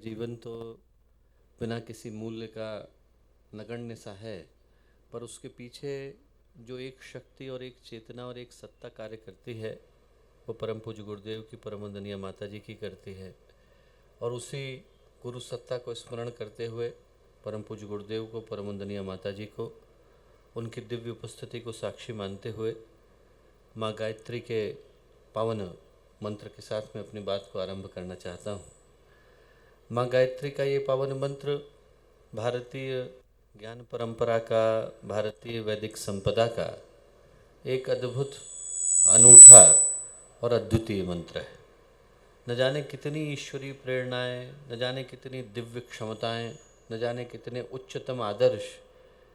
जीवन तो बिना किसी मूल्य का नगण्य सा है, पर उसके पीछे जो एक शक्ति और एक चेतना और एक सत्ता कार्य करती है, वो परम पूज्य गुरुदेव की परम वंदनीय माता जी की करती है। और उसी गुरु सत्ता को स्मरण करते हुए परम पूज्य गुरुदेव को, परम वंदनीय माता जी को, उनकी दिव्य उपस्थिति को साक्षी मानते हुए माँ गायत्री के पावन मंत्र के साथ मैं अपनी बात को आरंभ करना चाहता हूँ। माँ गायत्री का ये पावन मंत्र भारतीय ज्ञान परंपरा का, भारतीय वैदिक संपदा का एक अद्भुत, अनूठा और अद्वितीय मंत्र है। न जाने कितनी ईश्वरीय प्रेरणाएं, न जाने कितनी दिव्य क्षमताएं, न जाने कितने उच्चतम आदर्श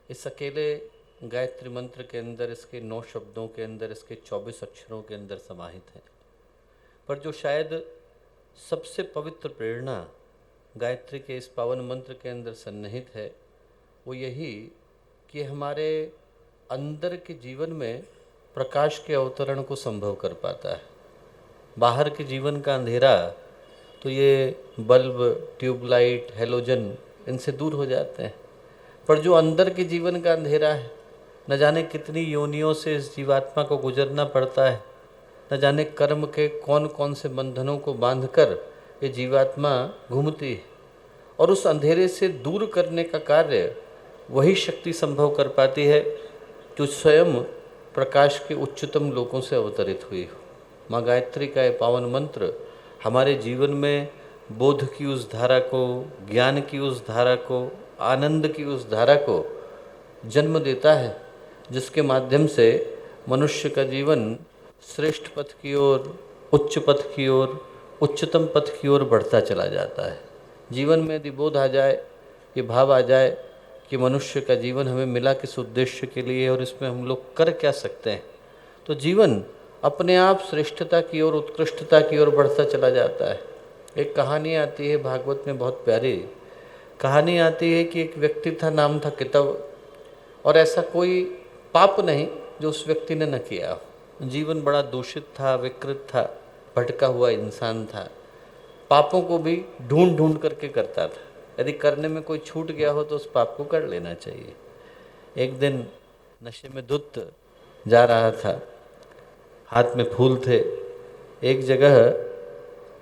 इस अकेले गायत्री मंत्र के अंदर, इसके 9 शब्दों के अंदर, इसके 24 अक्षरों के अंदर समाहित हैं। पर जो शायद सबसे पवित्र प्रेरणा गायत्री के इस पावन मंत्र के अंदर सन्निहित है, वो यही कि हमारे अंदर के जीवन में प्रकाश के अवतरण को संभव कर पाता है। बाहर के जीवन का अंधेरा तो ये बल्ब, ट्यूबलाइट, हेलोजन इनसे दूर हो जाते हैं, पर जो अंदर के जीवन का अंधेरा है, न जाने कितनी योनियों से इस जीवात्मा को गुजरना पड़ता है, न जाने कर्म के कौन कौन से बंधनों को बांधकर ये जीवात्मा घूमती है, और उस अंधेरे से दूर करने का कार्य वही शक्ति संभव कर पाती है जो स्वयं प्रकाश के उच्चतम लोकों से अवतरित हुई हो। माँ गायत्री का ये पावन मंत्र हमारे जीवन में बोध की उस धारा को, ज्ञान की उस धारा को, आनंद की उस धारा को जन्म देता है, जिसके माध्यम से मनुष्य का जीवन श्रेष्ठ पथ की ओर, उच्च पथ की ओर, उच्चतम पथ की ओर बढ़ता चला जाता है। जीवन में यदि बोध आ जाए, ये भाव आ जाए कि मनुष्य का जीवन हमें मिला किस उद्देश्य के लिए और इसमें हम लोग कर क्या सकते हैं, तो जीवन अपने आप श्रेष्ठता की ओर, उत्कृष्टता की ओर बढ़ता चला जाता है। एक कहानी आती है भागवत में, बहुत प्यारी कहानी आती है कि एक व्यक्ति था, नाम था कितव, और ऐसा कोई पाप नहीं जो उस व्यक्ति ने न किया। जीवन बड़ा दूषित था, विकृत था, भटका हुआ इंसान था, पापों को भी ढूंढ ढूंढ करके करता था। यदि करने में कोई छूट गया हो तो उस पाप को कर लेना चाहिए। एक दिन नशे में धुत जा रहा था, हाथ में फूल थे, एक जगह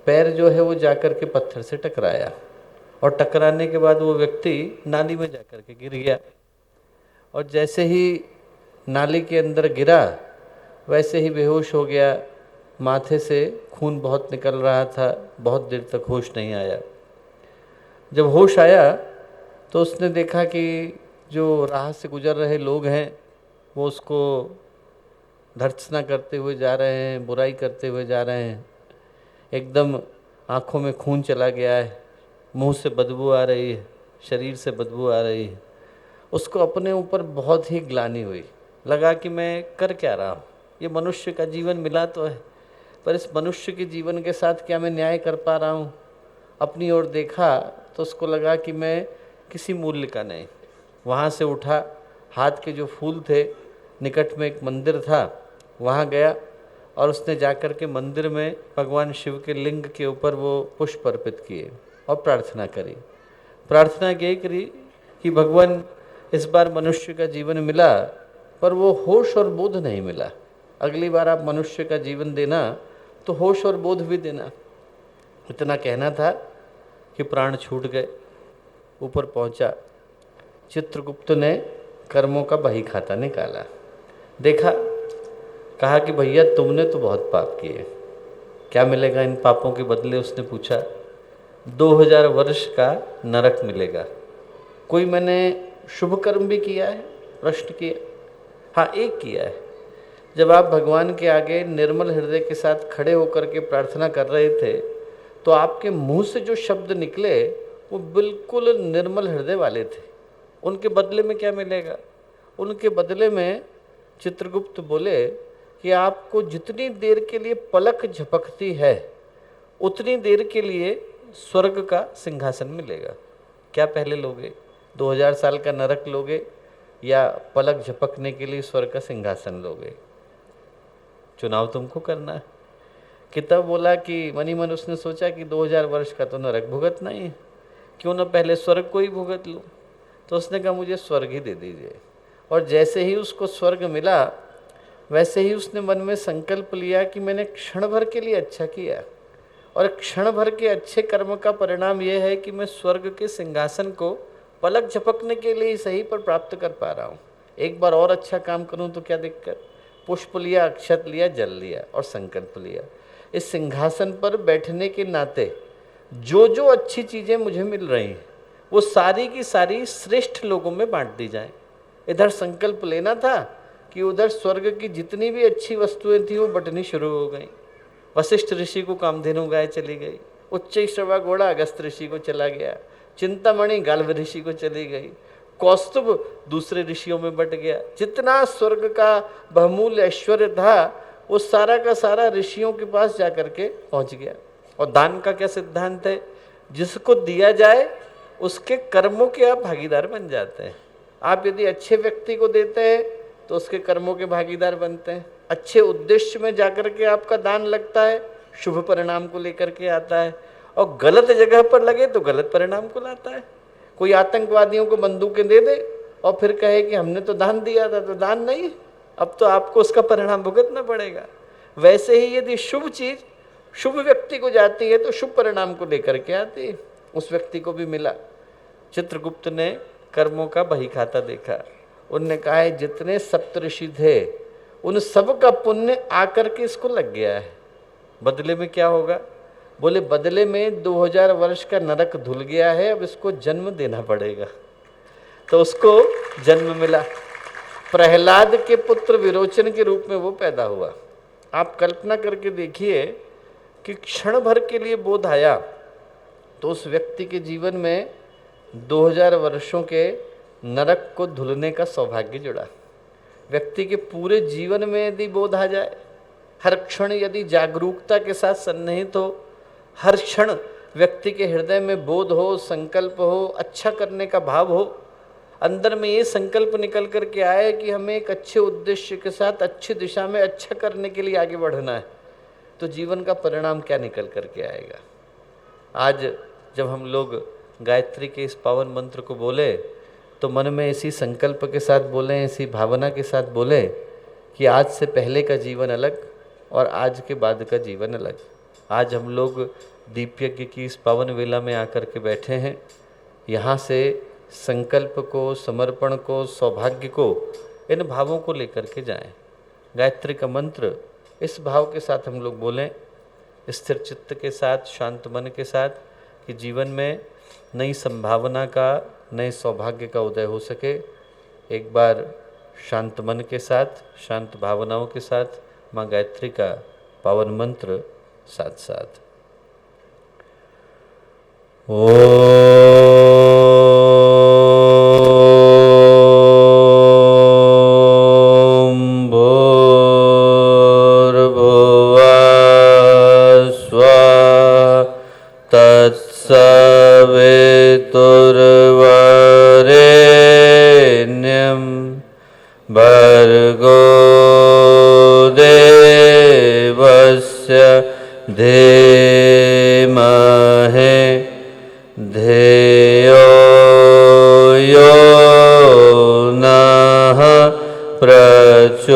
पैर जो है वो जाकर के पत्थर से टकराया, और टकराने के बाद वो व्यक्ति नाली में जाकर के गिर गया, और जैसे ही नाली के अंदर गिरा वैसे ही बेहोश हो गया। माथे से खून बहुत निकल रहा था, बहुत देर तक होश नहीं आया। जब होश आया तो उसने देखा कि जो राह से गुजर रहे लोग हैं वो उसको भर्त्सना करते हुए जा रहे हैं, बुराई करते हुए जा रहे हैं। एकदम आँखों में खून चला गया है, मुंह से बदबू आ रही है, शरीर से बदबू आ रही है। उसको अपने ऊपर बहुत ही ग्लानि हुई, लगा कि मैं कर क्या रहा हूँ, ये मनुष्य का जीवन मिला तो है, पर इस मनुष्य के जीवन के साथ क्या मैं न्याय कर पा रहा हूँ। अपनी ओर देखा तो उसको लगा कि मैं किसी मूल्य का नहीं। वहाँ से उठा, हाथ के जो फूल थे, निकट में एक मंदिर था, वहाँ गया, और उसने जाकर के मंदिर में भगवान शिव के लिंग के ऊपर वो पुष्प अर्पित किए और प्रार्थना करी। प्रार्थना ये करी कि भगवान, इस बार मनुष्य का जीवन मिला पर वो होश और बोध नहीं मिला, अगली बार आप मनुष्य का जीवन देना तो होश और बोध भी देना। इतना कहना था कि प्राण छूट गए। ऊपर पहुंचा, चित्रगुप्त ने कर्मों का बही खाता निकाला, देखा, कहा कि भैया तुमने तो बहुत पाप किए, क्या मिलेगा इन पापों के बदले। उसने पूछा, 2000 वर्ष का नरक मिलेगा। कोई मैंने शुभ कर्म भी किया है? प्रश्न किया। हाँ, एक किया है। जब आप भगवान के आगे निर्मल हृदय के साथ खड़े होकर के प्रार्थना कर रहे थे तो आपके मुंह से जो शब्द निकले वो बिल्कुल निर्मल हृदय वाले थे। उनके बदले में क्या मिलेगा? उनके बदले में चित्रगुप्त बोले कि आपको जितनी देर के लिए पलक झपकती है उतनी देर के लिए स्वर्ग का सिंहासन मिलेगा। क्या पहले लोगे? 2000 साल का नरक लोगे या पलक झपकने के लिए स्वर्ग का सिंहासन लोगे? चुनाव तुमको करना है। कि तब बोला कि मनी मन उसने सोचा कि 2000 वर्ष का तो नरक भुगतना ही है, क्यों ना पहले स्वर्ग को ही भुगत लूँ। तो उसने कहा मुझे स्वर्ग ही दे दीजिए। और जैसे ही उसको स्वर्ग मिला वैसे ही उसने मन में संकल्प लिया कि मैंने क्षण भर के लिए अच्छा किया, और क्षण भर के अच्छे कर्म का परिणाम यह है कि मैं स्वर्ग के सिंहासन को पलक झपकने के लिए ही सही पर प्राप्त कर पा रहा हूँ। एक बार और अच्छा काम करूँ तो क्या दिक्कत। पुष्प लिया, अक्षत लिया, जल लिया और संकल्प लिया, इस सिंहासन पर बैठने के नाते जो जो अच्छी चीज़ें मुझे मिल रही हैं वो सारी की सारी श्रेष्ठ लोगों में बांट दी जाए। इधर संकल्प लेना था कि उधर स्वर्ग की जितनी भी अच्छी वस्तुएं थी वो बंटनी शुरू हो गई। वशिष्ठ ऋषि को कामधेनु गाय चली गई, उच्च श्रवा घोड़ा अगस्त ऋषि को चला गया, चिंतामणि गाल्व ऋषि को चली गई, कौस्तुभ दूसरे ऋषियों में बट गया। जितना स्वर्ग का बहुमूल्य ऐश्वर्य था वो सारा का सारा ऋषियों के पास जाकर के पहुंच गया। और दान का क्या सिद्धांत है, जिसको दिया जाए उसके कर्मों के आप भागीदार बन जाते हैं। आप यदि अच्छे व्यक्ति को देते हैं तो उसके कर्मों के भागीदार बनते हैं। अच्छे उद्देश्य में जाकर के आपका दान लगता है, शुभ परिणाम को लेकर के आता है, और गलत जगह पर लगे तो गलत परिणाम को लाता है। कोई आतंकवादियों को बंदूकें दे दे और फिर कहे कि हमने तो दान दिया था, तो दान नहीं, अब तो आपको उसका परिणाम भुगतना पड़ेगा। वैसे ही यदि शुभ चीज शुभ व्यक्ति को जाती है तो शुभ परिणाम को लेकर के आती है। उस व्यक्ति को भी मिला। चित्रगुप्त ने कर्मों का बही खाता देखा। उनने कहा है जितने सप्तऋषि थे उन सब का पुण्य आकर के इसको लग गया है। बदले में क्या होगा? बोले बदले में 2000 वर्ष का नरक धुल गया है, अब इसको जन्म देना पड़ेगा। तो उसको जन्म मिला। प्रहलाद के पुत्र विरोचन के रूप में वो पैदा हुआ। आप कल्पना करके देखिए कि क्षण भर के लिए बोध आया तो उस व्यक्ति के जीवन में 2000 वर्षों के नरक को धुलने का सौभाग्य जुड़ा। व्यक्ति के पूरे जीवन में यदि बोध आ जाए, हर क्षण यदि जागरूकता के साथ सन्निहित हो, हर क्षण व्यक्ति के हृदय में बोध हो, संकल्प हो, अच्छा करने का भाव हो, अंदर में ये संकल्प निकल कर के आए कि हमें एक अच्छे उद्देश्य के साथ अच्छी दिशा में अच्छा करने के लिए आगे बढ़ना है, तो जीवन का परिणाम क्या निकल कर के आएगा। आज जब हम लोग गायत्री के इस पावन मंत्र को बोले तो मन में इसी संकल्प के साथ बोलें, इसी भावना के साथ बोलें कि आज से पहले का जीवन अलग और आज के बाद का जीवन अलग। आज हम लोग दीप यज्ञ की इस पावन वेला में आकर के बैठे हैं। यहाँ से संकल्प को, समर्पण को, सौभाग्य को, इन भावों को लेकर के जाएं। गायत्री का मंत्र इस भाव के साथ हम लोग बोलें, स्थिर चित्त के साथ, शांत मन के साथ, कि जीवन में नई संभावना का, नए सौभाग्य का उदय हो सके। एक बार शांत मन के साथ, शांत भावनाओं के साथ माँ गायत्री का पावन मंत्र साथ साथ। भर्गो देवस्य धीमहि धियो यो नः प्रचोदयात्।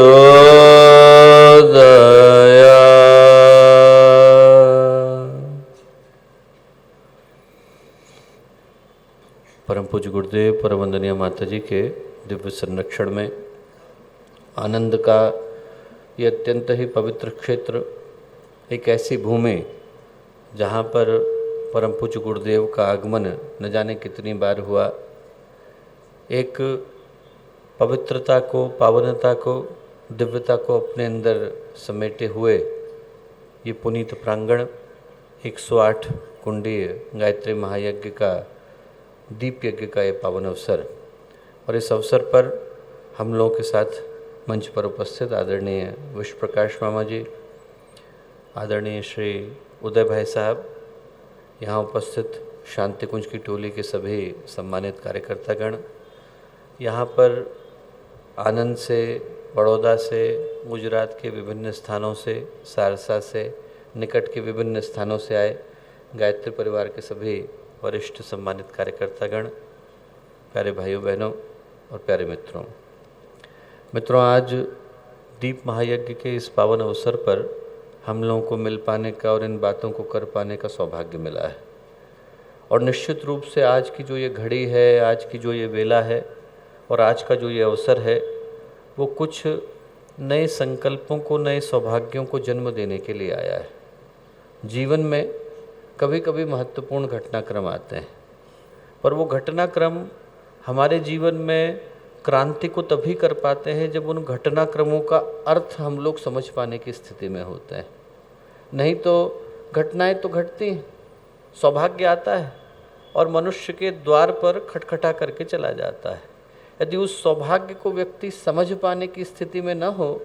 परम पूज्य गुरुदेव, परम वंदनीय माता जी के दिव्य संरक्षण में आनंद का ये अत्यंत ही पवित्र क्षेत्र, एक ऐसी भूमि जहाँ पर परम पूज्य गुरुदेव का आगमन न जाने कितनी बार हुआ। एक पवित्रता को, पावनता को, दिव्यता को अपने अंदर समेटे हुए ये पुनीत प्रांगण 108 कुंडीय गायत्री महायज्ञ का, दीप यज्ञ का ये पावन अवसर। और इस अवसर पर हम लोगों के साथ मंच पर उपस्थित आदरणीय विश्व प्रकाश मामा जी, आदरणीय श्री उदय भाई साहब, यहाँ उपस्थित शांति कुंज की टोली के सभी सम्मानित कार्यकर्तागण, यहाँ पर आनंद से, बड़ौदा से, गुजरात के विभिन्न स्थानों से, सहरसा से, निकट के विभिन्न स्थानों से आए गायत्री परिवार के सभी वरिष्ठ सम्मानित कार्यकर्तागण, प्यारे भाइयों बहनों और प्यारे मित्रों, आज दीप महायज्ञ के इस पावन अवसर पर हम लोगों को मिल पाने का और इन बातों को कर पाने का सौभाग्य मिला है। और निश्चित रूप से आज की जो ये घड़ी है, आज की जो ये वेला है और आज का जो ये अवसर है, वो कुछ नए संकल्पों को, नए सौभाग्यों को जन्म देने के लिए आया है। जीवन में कभी कभी महत्वपूर्ण घटनाक्रम आते हैं, पर वो घटनाक्रम हमारे जीवन में क्रांति को तभी कर पाते हैं जब उन घटनाक्रमों का अर्थ हम लोग समझ पाने की स्थिति में होते हैं। नहीं तो घटनाएं तो घटती हैं, सौभाग्य आता है और मनुष्य के द्वार पर खटखटा करके चला जाता है। यदि उस सौभाग्य को व्यक्ति समझ पाने की स्थिति में न हो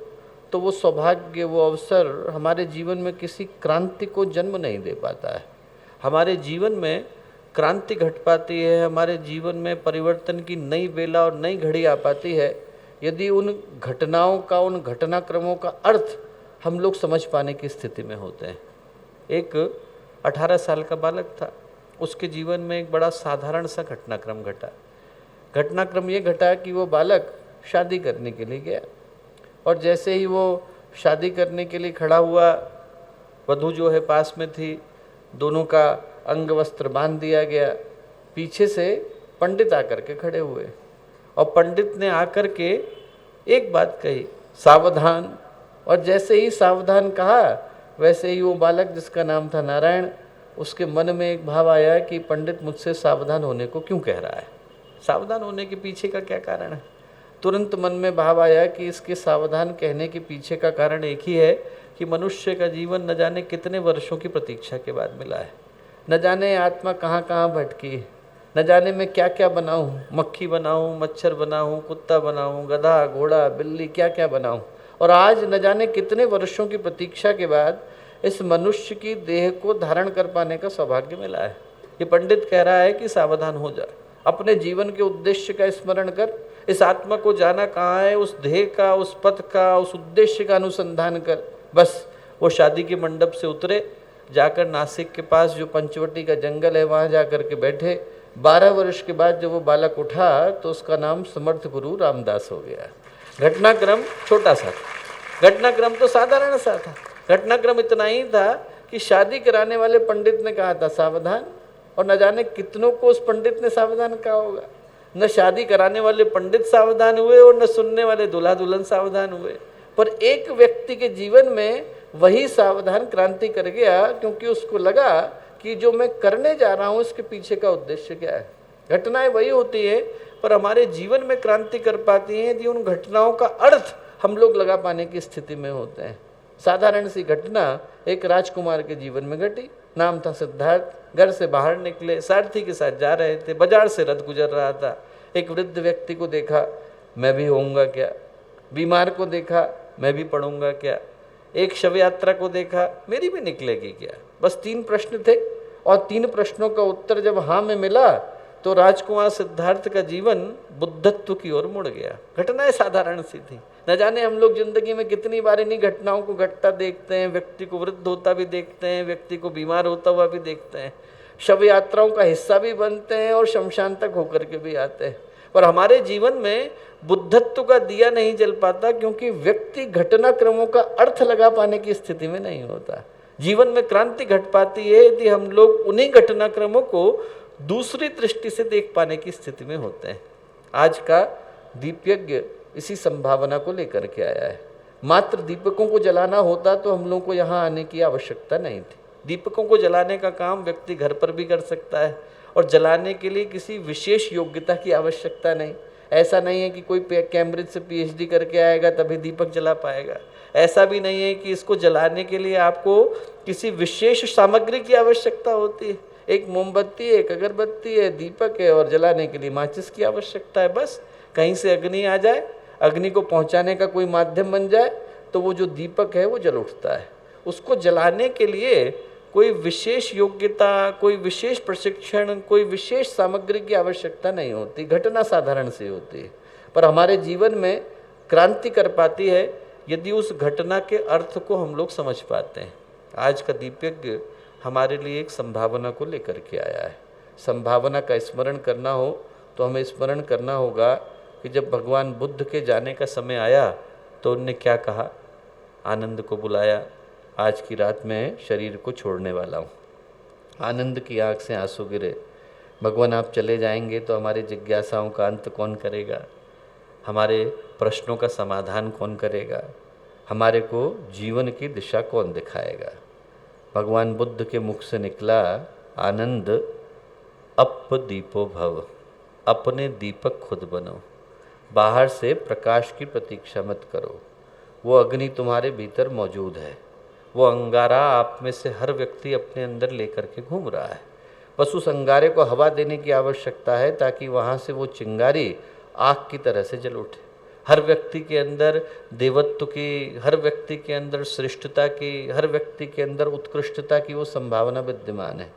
तो वो सौभाग्य, वो अवसर हमारे जीवन में किसी क्रांति को जन्म नहीं दे पाता है। हमारे जीवन में क्रांति घट पाती है, हमारे जीवन में परिवर्तन की नई वेला और नई घड़ी आ पाती है यदि उन घटनाओं का, उन घटनाक्रमों का अर्थ हम लोग समझ पाने की स्थिति में होते हैं। एक 18 साल का बालक था, उसके जीवन में एक बड़ा साधारण सा घटनाक्रम घटा। घटनाक्रम ये घटा कि वो बालक शादी करने के लिए गया और जैसे ही वो शादी करने के लिए खड़ा हुआ, वधू जो है पास में थी, दोनों का अंग वस्त्र बांध दिया गया। पीछे से पंडित आकर के खड़े हुए और पंडित ने आकर के एक बात कही, सावधान। और जैसे ही सावधान कहा, वैसे ही वो बालक जिसका नाम था नारायण, उसके मन में एक भाव आया कि पंडित मुझसे सावधान होने को क्यों कह रहा है, सावधान होने के पीछे का क्या कारण है। तुरंत मन में भाव आया कि इसके सावधान कहने के पीछे का कारण एक ही है कि मनुष्य का जीवन न जाने कितने वर्षों की प्रतीक्षा के बाद मिला है। न जाने आत्मा कहाँ कहाँ भटकी है, न जाने मैं क्या क्या बनाऊँ, मक्खी बनाऊँ, मच्छर बनाऊँ, कुत्ता बनाऊँ, गधा, घोड़ा, बिल्ली, क्या क्या बनाऊँ। और आज न जाने कितने वर्षों की प्रतीक्षा के बाद इस मनुष्य की देह को धारण कर पाने का सौभाग्य मिला है। ये पंडित कह रहा है कि सावधान हो जा, अपने जीवन के उद्देश्य का स्मरण कर, इस आत्मा को जाना कहाँ है, उस ध्येय का, उस पथ का, उस उद्देश्य का अनुसंधान कर। बस वो शादी के मंडप से उतरे, जाकर नासिक के पास जो पंचवटी का जंगल है वहाँ जाकर के बैठे। 12 वर्ष के बाद जब वो बालक उठा तो उसका नाम समर्थ गुरु रामदास हो गया। घटनाक्रम छोटा सा था, घटनाक्रम तो साधारण सा था। घटनाक्रम इतना ही था कि शादी कराने वाले पंडित ने कहा था सावधान, और न जाने कितनों को उस पंडित ने सावधान कहा होगा। न शादी कराने वाले पंडित सावधान हुए और न सुनने वाले दूल्हा दुल्हन सावधान हुए, पर एक व्यक्ति के जीवन में वही सावधान क्रांति कर गया, क्योंकि उसको लगा कि जो मैं करने जा रहा हूँ इसके पीछे का उद्देश्य क्या है। घटनाएं वही होती है, पर हमारे जीवन में क्रांति कर पाती हैं यदि उन घटनाओं का अर्थ हम लोग लगा पाने की स्थिति में होते हैं। साधारण सी घटना एक राजकुमार के जीवन में घटी। नाम था सिद्धार्थ। घर से बाहर निकले, सारथी के साथ जा रहे थे, बाजार से रथ गुजर रहा था। एक वृद्ध व्यक्ति को देखा, मैं भी होऊंगा क्या। बीमार को देखा, मैं भी पढ़ूंगा क्या। एक शव यात्रा को देखा, मेरी भी निकलेगी क्या। बस 3 प्रश्न थे और 3 प्रश्नों का उत्तर जब हाँ में मिला तो राजकुमार सिद्धार्थ का जीवन बुद्धत्व की ओर मुड़ गया। घटनाएं साधारण सी थी। न जाने हम लोग जिंदगी में कितनी बार इन्हीं घटनाओं को घटता देखते हैं। व्यक्ति को वृद्ध होता भी देखते हैं, व्यक्ति को बीमार होता हुआ भी देखते हैं, शव यात्राओं का हिस्सा भी बनते हैं और शमशान तक होकर के भी आते हैं। पर हमारे जीवन में बुद्धत्व का दिया नहीं जल पाता, क्योंकि व्यक्ति घटनाक्रमों का अर्थ लगा पाने की स्थिति में नहीं होता। जीवन में क्रांति घट पाती है यदि हम लोग उन्हीं घटनाक्रमों को दूसरी दृष्टि से देख पाने की स्थिति में होते हैं। आज का दीप यज्ञ इसी संभावना को लेकर के आया है। मात्र दीपकों को जलाना होता तो हम लोगों को यहाँ आने की आवश्यकता नहीं थी। दीपकों को जलाने का काम व्यक्ति घर पर भी कर सकता है और जलाने के लिए किसी विशेष योग्यता की आवश्यकता नहीं। ऐसा नहीं है कि कोई कैम्ब्रिज से PhD करके आएगा तभी दीपक जला पाएगा। ऐसा भी नहीं है कि इसको जलाने के लिए आपको किसी विशेष सामग्री की आवश्यकता होती है। एक मोमबत्ती, एक अगरबत्ती है, दीपक है और जलाने के लिए माचिस की आवश्यकता है। बस कहीं से अग्नि आ जाए, अग्नि को पहुंचाने का कोई माध्यम बन जाए तो वो जो दीपक है वो जल उठता है। उसको जलाने के लिए कोई विशेष योग्यता, कोई विशेष प्रशिक्षण, कोई विशेष सामग्री की आवश्यकता नहीं होती। घटना साधारण सी होती है, पर हमारे जीवन में क्रांति कर पाती है यदि उस घटना के अर्थ को हम लोग समझ पाते हैं। आज का दीप यज्ञ हमारे लिए एक संभावना को लेकर के आया है। संभावना का स्मरण करना हो तो हमें स्मरण करना होगा कि जब भगवान बुद्ध के जाने का समय आया तो उनने क्या कहा। आनंद को बुलाया, आज की रात में शरीर को छोड़ने वाला हूँ। आनंद की आँख से आंसू गिरे। भगवान आप चले जाएंगे तो हमारी जिज्ञासाओं का अंत कौन करेगा, हमारे प्रश्नों का समाधान कौन करेगा, हमारे को जीवन की दिशा कौन दिखाएगा। भगवान बुद्ध के मुख से निकला, आनंद अप दीपो भव, अपने दीपक खुद बनो, बाहर से प्रकाश की प्रतीक्षा मत करो। वो अग्नि तुम्हारे भीतर मौजूद है, वो अंगारा आप में से हर व्यक्ति अपने अंदर लेकर के घूम रहा है। बस उस अंगारे को हवा देने की आवश्यकता है ताकि वहाँ से वो चिंगारी आग की तरह से जल उठे। हर व्यक्ति के अंदर देवत्व की, हर व्यक्ति के अंदर श्रेष्ठता की, हर व्यक्ति के अंदर उत्कृष्टता की वो संभावना विद्यमान है।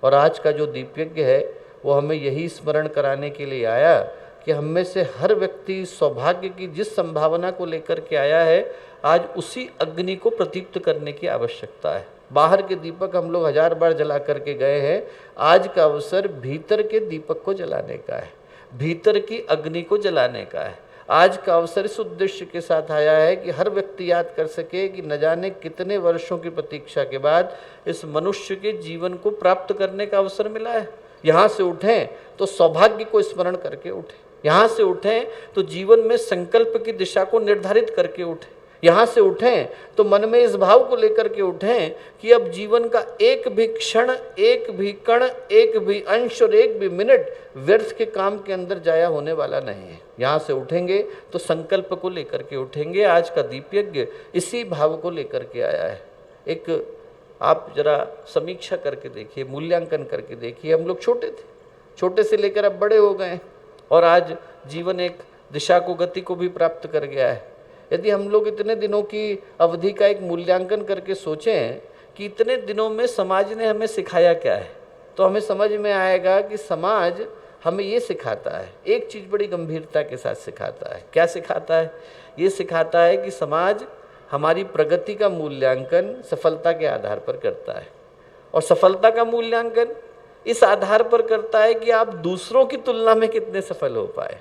और आज का जो दीपयज्ञ है वो हमें यही स्मरण कराने के लिए आया कि हम में से हर व्यक्ति सौभाग्य की जिस संभावना को लेकर के आया है, आज उसी अग्नि को प्रदीप्त करने की आवश्यकता है। बाहर के दीपक हम लोग 1000 बार जला करके गए हैं, आज का अवसर भीतर के दीपक को जलाने का है, भीतर की अग्नि को जलाने का है। आज का अवसर इस उद्देश्य के साथ आया है कि हर व्यक्ति याद कर सके कि न जाने कितने वर्षों की प्रतीक्षा के बाद इस मनुष्य के जीवन को प्राप्त करने का अवसर मिला है। यहाँ से उठें तो सौभाग्य को स्मरण करके उठें, यहाँ से उठें तो जीवन में संकल्प की दिशा को निर्धारित करके उठें, यहाँ से उठें तो मन में इस भाव को लेकर के उठें कि अब जीवन का एक भी क्षण, एक भी कण, एक भी अंश और एक भी मिनट व्यर्थ के काम के अंदर जाया होने वाला नहीं है। यहाँ से उठेंगे तो संकल्प को लेकर के उठेंगे। आज का दीपयज्ञ इसी भाव को लेकर के आया है। एक आप जरा समीक्षा करके देखिए, मूल्यांकन करके देखिए। हम लोग छोटे थे, छोटे से लेकर अब बड़े हो गए और आज जीवन एक दिशा को, गति को भी प्राप्त कर गया है। यदि हम लोग इतने दिनों की अवधि का एक मूल्यांकन करके सोचें कि इतने दिनों में समाज ने हमें सिखाया क्या है, तो हमें समझ में आएगा कि समाज हमें ये सिखाता है, एक चीज़ बड़ी गंभीरता के साथ सिखाता है। क्या सिखाता है? ये सिखाता है कि समाज हमारी प्रगति का मूल्यांकन सफलता के आधार पर करता है, और सफलता का मूल्यांकन इस आधार पर करता है कि आप दूसरों की तुलना में कितने सफल हो पाए।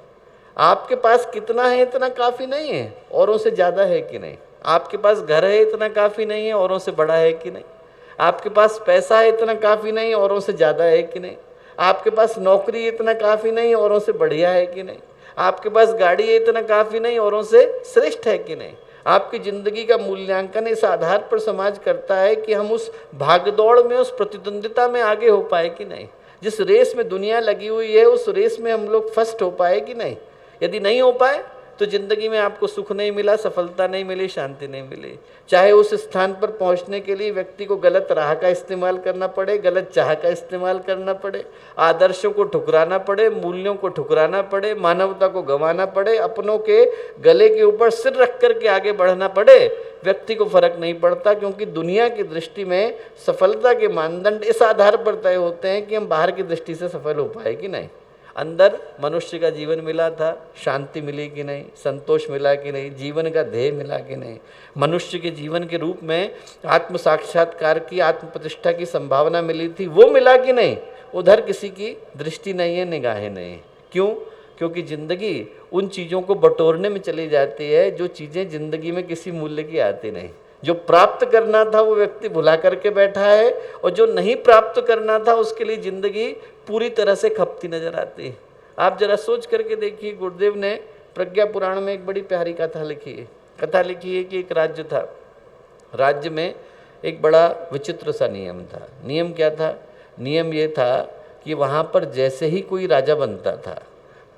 आपके पास कितना है इतना काफ़ी नहीं है, औरों से ज़्यादा है कि नहीं। आपके पास घर है इतना काफ़ी नहीं है, औरों से बड़ा है कि नहीं। आपके पास पैसा है इतना काफ़ी नहीं, औरों से ज़्यादा है कि नहीं। आपके पास नौकरी इतना काफ़ी नहीं, औरों से बढ़िया है कि नहीं। आपके पास गाड़ी है इतना काफ़ी नहीं, औरों से श्रेष्ठ है कि नहीं। आपकी ज़िंदगी का मूल्यांकन इस आधार पर समाज करता है कि हम उस भागदौड़ में, उस प्रतिद्वंदिता में आगे हो पाए कि नहीं। जिस रेस में दुनिया लगी हुई है उस रेस में हम लोग फर्स्ट हो पाए कि नहीं। यदि नहीं हो पाए तो ज़िंदगी में आपको सुख नहीं मिला, सफलता नहीं मिली, शांति नहीं मिली। चाहे उस स्थान पर पहुंचने के लिए व्यक्ति को गलत राह का इस्तेमाल करना पड़े, गलत चाह का इस्तेमाल करना पड़े, आदर्शों को ठुकराना पड़े, मूल्यों को ठुकराना पड़े, मानवता को गंवाना पड़े, अपनों के गले के ऊपर सिर रख कर के आगे बढ़ना पड़े, व्यक्ति को फर्क नहीं पड़ता। क्योंकि दुनिया की दृष्टि में सफलता के मानदंड इस आधार पर तय होते हैं कि हम बाहर की दृष्टि से सफल हो पाए कि नहीं। अंदर मनुष्य का जीवन मिला था, शांति मिली कि नहीं, संतोष मिला कि नहीं, जीवन का ध्येय मिला कि नहीं, मनुष्य के जीवन के रूप में आत्म साक्षात्कार की, आत्म प्रतिष्ठा की संभावना मिली थी, वो मिला कि नहीं। उधर किसी की दृष्टि नहीं है, निगाहें नहीं है। क्यों? क्योंकि ज़िंदगी उन चीज़ों को बटोरने में चली जाती है जो चीज़ें ज़िंदगी में किसी मूल्य की आती नहीं। जो प्राप्त करना था वो व्यक्ति भुला करके बैठा है, और जो नहीं प्राप्त करना था उसके लिए ज़िंदगी पूरी तरह से खपती नजर आती है। आप जरा सोच करके देखिए, गुरुदेव ने प्रज्ञा पुराण में एक बड़ी प्यारी कथा लिखी है। कथा लिखी है कि एक राज्य था, राज्य में एक बड़ा विचित्र सा नियम था। नियम क्या था? नियम ये था कि वहाँ पर जैसे ही कोई राजा बनता था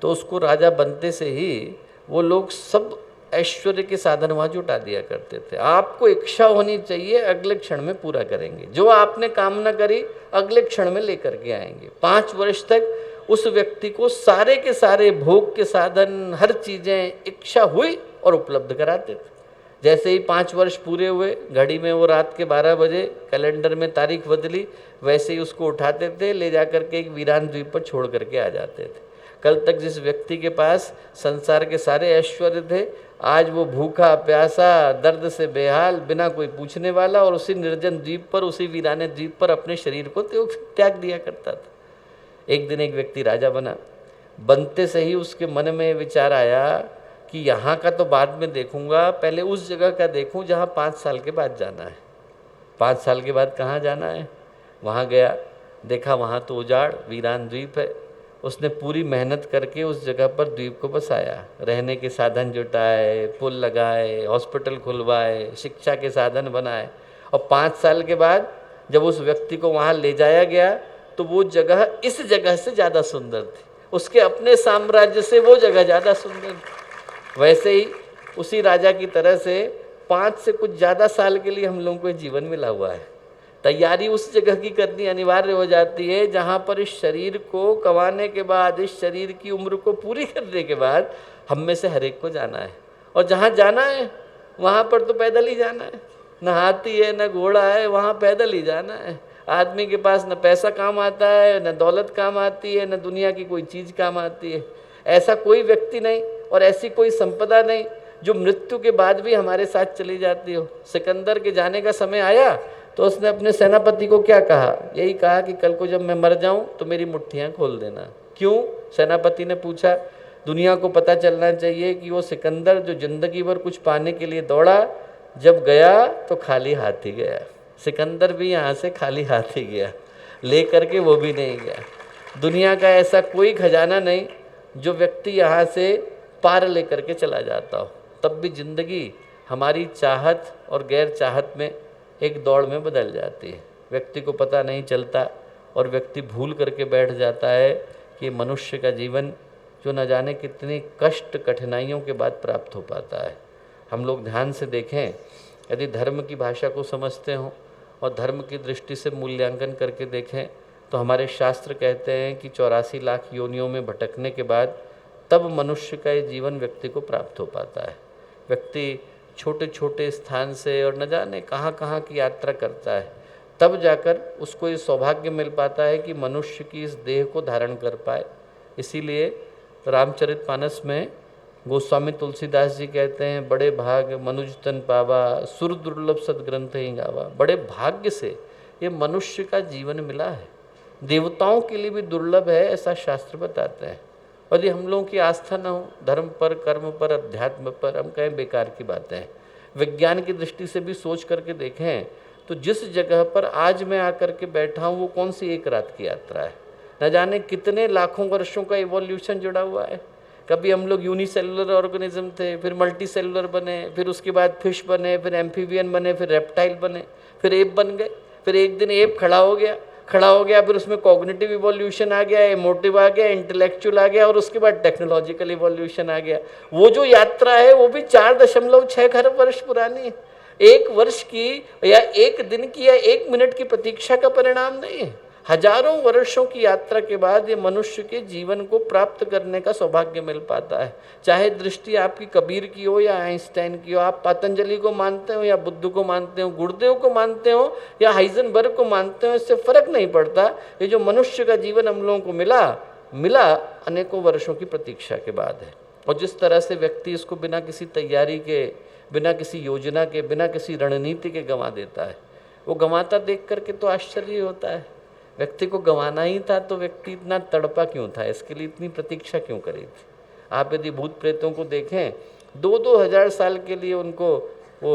तो उसको राजा बनते से ही वो लोग सब ऐश्वर्य के साधन वहाँ जुटा दिया करते थे। आपको इच्छा होनी चाहिए, अगले क्षण में पूरा करेंगे। जो आपने कामना करी अगले क्षण में लेकर के आएंगे। 5 वर्ष तक उस व्यक्ति को सारे के सारे भोग के साधन, हर चीज़ें इच्छा हुई और उपलब्ध कराते थे। जैसे ही 5 वर्ष पूरे हुए, घड़ी में वो रात के 12 बजे कैलेंडर में तारीख बदली, वैसे ही उसको उठाते थे, ले जा करके एक वीरान द्वीप पर छोड़ करके आ जाते थे। कल तक जिस व्यक्ति के पास संसार के सारे ऐश्वर्य थे, आज वो भूखा प्यासा, दर्द से बेहाल, बिना कोई पूछने वाला, और उसी निर्जन द्वीप पर, उसी वीराने द्वीप पर अपने शरीर को त्याग दिया करता था। एक दिन एक व्यक्ति राजा बना। बनते से ही उसके मन में विचार आया कि यहाँ का तो बाद में देखूंगा, पहले उस जगह का देखूं जहाँ 5 साल के बाद जाना है। 5 साल के बाद कहाँ जाना है? वहाँ गया, देखा वहाँ तो उजाड़ वीरान द्वीप है। उसने पूरी मेहनत करके उस जगह पर द्वीप को बसाया, रहने के साधन जुटाए, पुल लगाए, हॉस्पिटल खुलवाए, शिक्षा के साधन बनाए। और 5 साल के बाद जब उस व्यक्ति को वहाँ ले जाया गया तो वो जगह इस जगह से ज़्यादा सुंदर थी, उसके अपने साम्राज्य से वो जगह ज़्यादा सुंदर थी। वैसे ही उसी राजा की तरह से 5 से कुछ ज़्यादा साल के लिए हम लोगों को जीवन मिला हुआ है। तैयारी उस जगह की करनी अनिवार्य हो जाती है जहाँ पर इस शरीर को कमाने के बाद, इस शरीर की उम्र को पूरी करने के बाद हम में से हर एक को जाना है। और जहाँ जाना है वहाँ पर तो पैदल ही जाना है, न हाथी है न घोड़ा है, वहाँ पैदल ही जाना है। आदमी के पास न पैसा काम आता है, न दौलत काम आती है, न दुनिया की कोई चीज़ काम आती है। ऐसा कोई व्यक्ति नहीं और ऐसी कोई संपदा नहीं जो मृत्यु के बाद भी हमारे साथ चली जाती हो। सिकंदर के जाने का समय आया तो उसने अपने सेनापति को क्या कहा? यही कहा कि कल को जब मैं मर जाऊं तो मेरी मुट्ठियां खोल देना। क्यों? सेनापति ने पूछा। दुनिया को पता चलना चाहिए कि वो सिकंदर जो जिंदगी भर कुछ पाने के लिए दौड़ा, जब गया तो खाली हाथ ही गया। सिकंदर भी यहाँ से खाली हाथ ही गया, ले करके वो भी नहीं गया। दुनिया का ऐसा कोई खजाना नहीं जो व्यक्ति यहाँ से पार ले करके चला जाता हो। तब भी जिंदगी हमारी चाहत और गैर चाहत में एक दौड़ में बदल जाती है। व्यक्ति को पता नहीं चलता और व्यक्ति भूल करके बैठ जाता है कि मनुष्य का जीवन जो न जाने कितनी कष्ट कठिनाइयों के बाद प्राप्त हो पाता है। हम लोग ध्यान से देखें, यदि धर्म की भाषा को समझते हों और धर्म की दृष्टि से मूल्यांकन करके देखें तो हमारे शास्त्र कहते हैं कि 84 लाख योनियों में भटकने के बाद तब मनुष्य का ये जीवन व्यक्ति को प्राप्त हो पाता है। व्यक्ति छोटे छोटे स्थान से और न जाने कहाँ कहाँ की यात्रा करता है, तब जाकर उसको ये सौभाग्य मिल पाता है कि मनुष्य की इस देह को धारण कर पाए। इसीलिए रामचरितमानस में गोस्वामी तुलसीदास जी कहते हैं, बड़े भाग मनुज तन पावा, सुर दुर्लभ सदग्रंथ ही गावा। बड़े भाग्य से ये मनुष्य का जीवन मिला है, देवताओं के लिए भी दुर्लभ है, ऐसा शास्त्र बताते हैं। यदि हम लोगों की आस्था न हो धर्म पर, कर्म पर, अध्यात्म पर, हम कहें बेकार की बातें हैं। विज्ञान की दृष्टि से भी सोच करके देखें तो जिस जगह पर आज मैं आकर के बैठा हूँ वो कौन सी एक रात की यात्रा है, न जाने कितने लाखों वर्षों का इवोल्यूशन जुड़ा हुआ है। कभी हम लोग यूनिसेलुलर ऑर्गेनिज्म थे, फिर मल्टी सेलुलर बने, फिर उसके बाद फिश बने, फिर एम्फीबियन बने, फिर रेप्टाइल बने, फिर एप बन गए, फिर एक दिन एप खड़ा हो गया, फिर उसमें कॉग्निटिव इवोल्यूशन आ गया, इमोटिव आ गया, इंटेलेक्चुअल आ गया और उसके बाद टेक्नोलॉजिकल इवोल्यूशन आ गया। वो जो यात्रा है वो भी 4.6 खरब वर्ष पुरानी है। एक वर्ष की या एक दिन की या एक मिनट की प्रतीक्षा का परिणाम नहीं है। हजारों वर्षों की यात्रा के बाद ये मनुष्य के जीवन को प्राप्त करने का सौभाग्य मिल पाता है। चाहे दृष्टि आपकी कबीर की हो या आइंस्टाइन की हो, आप पतंजलि को मानते हो या बुद्ध को मानते हो, गुरुदेव को मानते हो या हाइजेनबर्ग को मानते हो, इससे फर्क नहीं पड़ता। ये जो मनुष्य का जीवन हम लोगों को मिला अनेकों वर्षों की प्रतीक्षा के बाद है। और जिस तरह से व्यक्ति इसको बिना किसी तैयारी के, बिना किसी योजना के, बिना किसी रणनीति के गंवा देता है, वो गंवाता देख करके तो आश्चर्य होता है। व्यक्ति को गंवाना ही था तो व्यक्ति इतना तड़पा क्यों था, इसके लिए इतनी प्रतीक्षा क्यों करी थी। आप यदि भूत प्रेतों को देखें 2-2 हज़ार साल के लिए उनको वो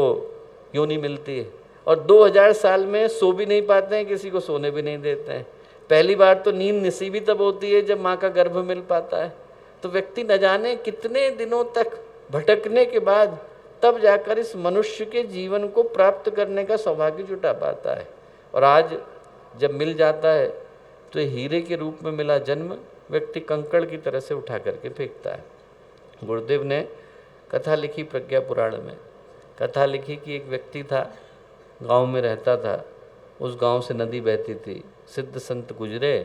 योनि मिलती है और 2000 साल में सो भी नहीं पाते हैं, किसी को सोने भी नहीं देते हैं। पहली बार तो नींद नसीबी तब होती है जब माँ का गर्भ मिल पाता है। तो व्यक्ति न जाने कितने दिनों तक भटकने के बाद तब जाकर इस मनुष्य के जीवन को प्राप्त करने का सौभाग्य जुटा पाता है। और आज जब मिल जाता है तो हीरे के रूप में मिला जन्म व्यक्ति कंकड़ की तरह से उठा करके फेंकता है। गुरुदेव ने कथा लिखी प्रज्ञा पुराण में, कथा लिखी कि एक व्यक्ति था, गांव में रहता था, उस गांव से नदी बहती थी। सिद्ध संत गुजरे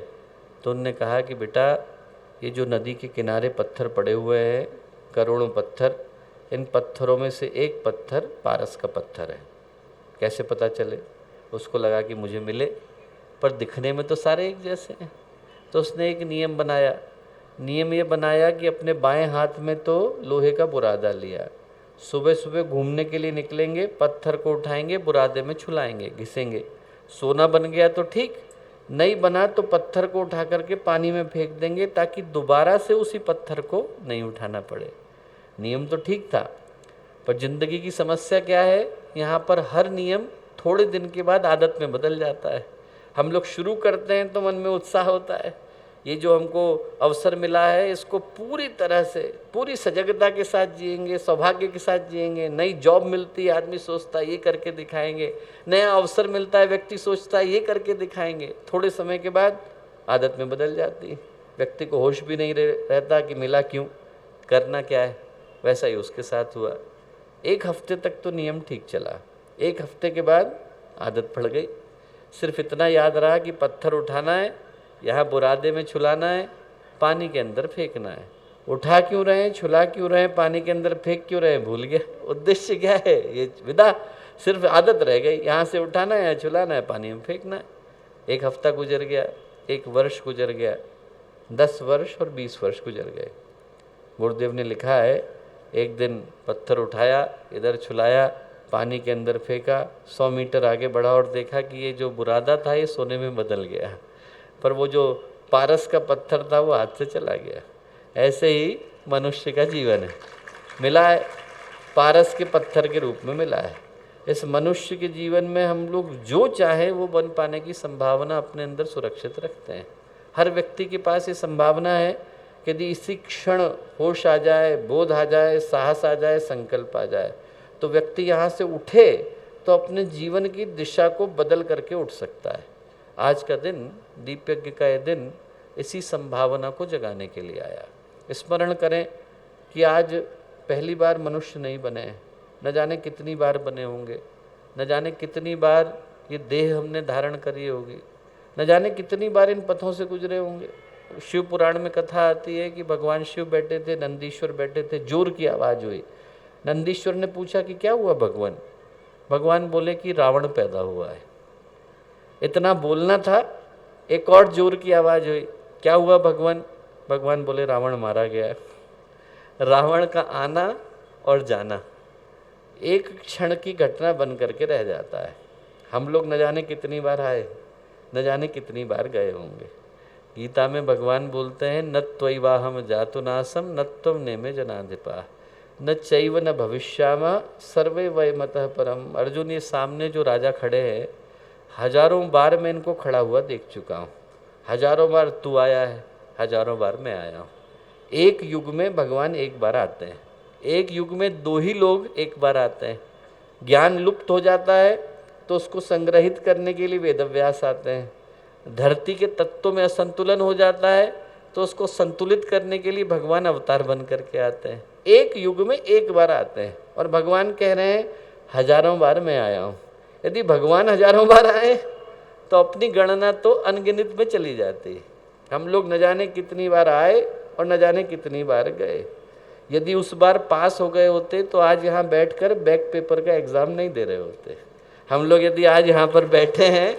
तो उनने कहा कि बेटा ये जो नदी के किनारे पत्थर पड़े हुए हैं, करोड़ों पत्थर, इन पत्थरों में से एक पत्थर पारस का पत्थर है, कैसे पता चले। उसको लगा कि मुझे मिले, पर दिखने में तो सारे एक जैसे हैं। तो उसने एक नियम बनाया। नियम ये बनाया कि अपने बाएं हाथ में तो लोहे का बुरादा लिया, सुबह सुबह घूमने के लिए निकलेंगे, पत्थर को उठाएंगे, बुरादे में छुलाएंगे, घिसेंगे। सोना बन गया तो ठीक, नहीं बना तो पत्थर को उठा करके पानी में फेंक देंगे ताकि दोबारा से उसी पत्थर को नहीं उठाना पड़े। नियम तो ठीक था, पर जिंदगी की समस्या क्या है, यहाँ पर हर नियम थोड़े दिन के बाद आदत में बदल जाता है। हम लोग शुरू करते हैं तो मन में उत्साह होता है, ये जो हमको अवसर मिला है इसको पूरी तरह से पूरी सजगता के साथ जिएंगे, सौभाग्य के साथ जिएंगे। नई जॉब मिलती है, आदमी सोचता है ये करके दिखाएंगे, नया अवसर मिलता है, व्यक्ति सोचता है ये करके दिखाएंगे। थोड़े समय के बाद आदत में बदल जाती है, व्यक्ति को होश भी नहीं रहता कि मिला क्यों, करना क्या है। वैसा ही उसके साथ हुआ। एक हफ्ते तक तो नियम ठीक चला, एक हफ्ते के बाद आदत पड़ गई। सिर्फ इतना याद रहा कि पत्थर उठाना है, यहाँ बुरादे में छुलाना है, पानी के अंदर फेंकना है। उठा क्यों रहे हैं, छुला क्यों रहे हैं, पानी के अंदर फेंक क्यों रहे हैं, भूल गया उद्देश्य क्या है। ये विदा सिर्फ आदत रह गई, यहाँ से उठाना है, छुलाना है, पानी में फेंकना है। एक हफ्ता गुजर गया, एक वर्ष गुजर गया, 10 वर्ष और 20 वर्ष गुजर गए। गुरुदेव ने लिखा है, एक दिन पत्थर उठाया, इधर छुलाया, पानी के अंदर फेंका, 100 मीटर आगे बढ़ा और देखा कि ये जो बुरादा था ये सोने में बदल गया, पर वो जो पारस का पत्थर था वो हाथ से चला गया। ऐसे ही मनुष्य का जीवन है, मिला है पारस के पत्थर के रूप में मिला है। इस मनुष्य के जीवन में हम लोग जो चाहे वो बन पाने की संभावना अपने अंदर सुरक्षित रखते हैं। हर व्यक्ति के पास ये संभावना है कि यदि इसी क्षण होश आ जाए, बोध आ जाए, साहस आ जाए, संकल्प आ जाए, तो व्यक्ति यहाँ से उठे तो अपने जीवन की दिशा को बदल करके उठ सकता है। आज का दिन, दीप यज्ञ का ये दिन इसी संभावना को जगाने के लिए आया। स्मरण करें कि आज पहली बार मनुष्य नहीं बने हैं, न जाने कितनी बार बने होंगे, न जाने कितनी बार ये देह हमने धारण करी होगी, न जाने कितनी बार इन पथों से गुजरे होंगे। शिव पुराण में कथा आती है कि भगवान शिव बैठे थे, नंदीश्वर बैठे थे, जोर की आवाज़ हुई। नंदीश्वर ने पूछा कि क्या हुआ भगवान? भगवान बोले कि रावण पैदा हुआ है। इतना बोलना था, एक और जोर की आवाज़ हुई, क्या हुआ भगवान? भगवान बोले रावण मारा गया। रावण का आना और जाना एक क्षण की घटना बन करके रह जाता है। हम लोग न जाने कितनी बार आए, न जाने कितनी बार गए होंगे। गीता में भगवान बोलते हैं, न त्वयिवाहम जातु नासम न त्वं नेमे जनाधिपा न चैव न भविष्यामा सर्वे वयमतः परम। अर्जुन, ये सामने जो राजा खड़े हैं, हजारों बार मैं इनको खड़ा हुआ देख चुका हूँ। हजारों बार तू आया है, हजारों बार मैं आया हूँ। एक युग में भगवान एक बार आते हैं, एक युग में 2 ही लोग एक बार आते हैं। ज्ञान लुप्त हो जाता है तो उसको संग्रहित करने के लिए वेदव्यास आते हैं। धरती के तत्वों में असंतुलन हो जाता है तो उसको संतुलित करने के लिए भगवान अवतार बन करके आते हैं। एक युग में एक बार आते हैं और भगवान कह रहे हैं हजारों बार मैं आया हूँ। यदि भगवान हजारों बार आए तो अपनी गणना तो अनगिनत में चली जाती है। हम लोग न जाने कितनी बार आए और न जाने कितनी बार गए। यदि उस बार पास हो गए होते तो आज यहाँ बैठकर बैक पेपर का एग्ज़ाम नहीं दे रहे होते। हम लोग यदि आज यहाँ पर बैठे हैं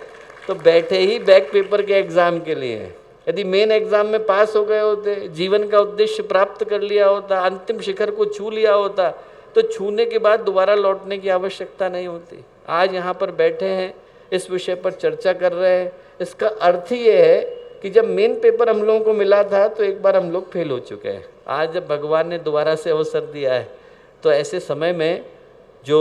तो बैठे ही बैक पेपर के एग्ज़ाम के लिए हैं। यदि मेन एग्ज़ाम में पास हो गए होते, जीवन का उद्देश्य प्राप्त कर लिया होता, अंतिम शिखर को छू लिया होता, तो छूने के बाद दोबारा लौटने की आवश्यकता नहीं होती। आज यहाँ पर बैठे हैं, इस विषय पर चर्चा कर रहे हैं, इसका अर्थ ही ये है कि जब मेन पेपर हम लोगों को मिला था तो एक बार हम लोग फेल हो चुके हैं। आज जब भगवान ने दोबारा से अवसर दिया है तो ऐसे समय में जो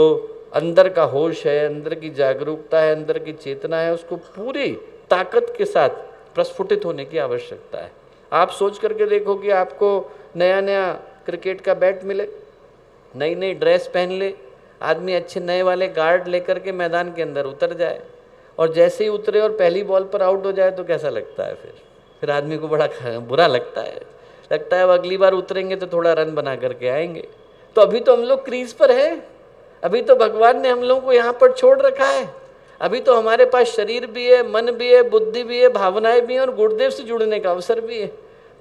अंदर का होश है, अंदर की जागरूकता है, अंदर की चेतना है, उसको पूरी ताकत के साथ प्रस्फुटित होने की आवश्यकता है। आप सोच करके देखो कि आपको नया नया क्रिकेट का बैट मिले, नई नई ड्रेस पहन ले, आदमी अच्छे नए वाले गार्ड लेकर के मैदान के अंदर उतर जाए और जैसे ही उतरे और पहली बॉल पर आउट हो जाए तो कैसा लगता है? फिर आदमी को बड़ा बुरा लगता है अब अगली बार उतरेंगे तो थोड़ा रन बना करके आएंगे। तो अभी तो हम लोग क्रीज पर हैं, अभी तो भगवान ने हम लोगों को यहाँ पर छोड़ रखा है, अभी तो हमारे पास शरीर भी है, मन भी है, बुद्धि भी है, भावनाएं भी हैं और गुरुदेव से जुड़ने का अवसर भी है।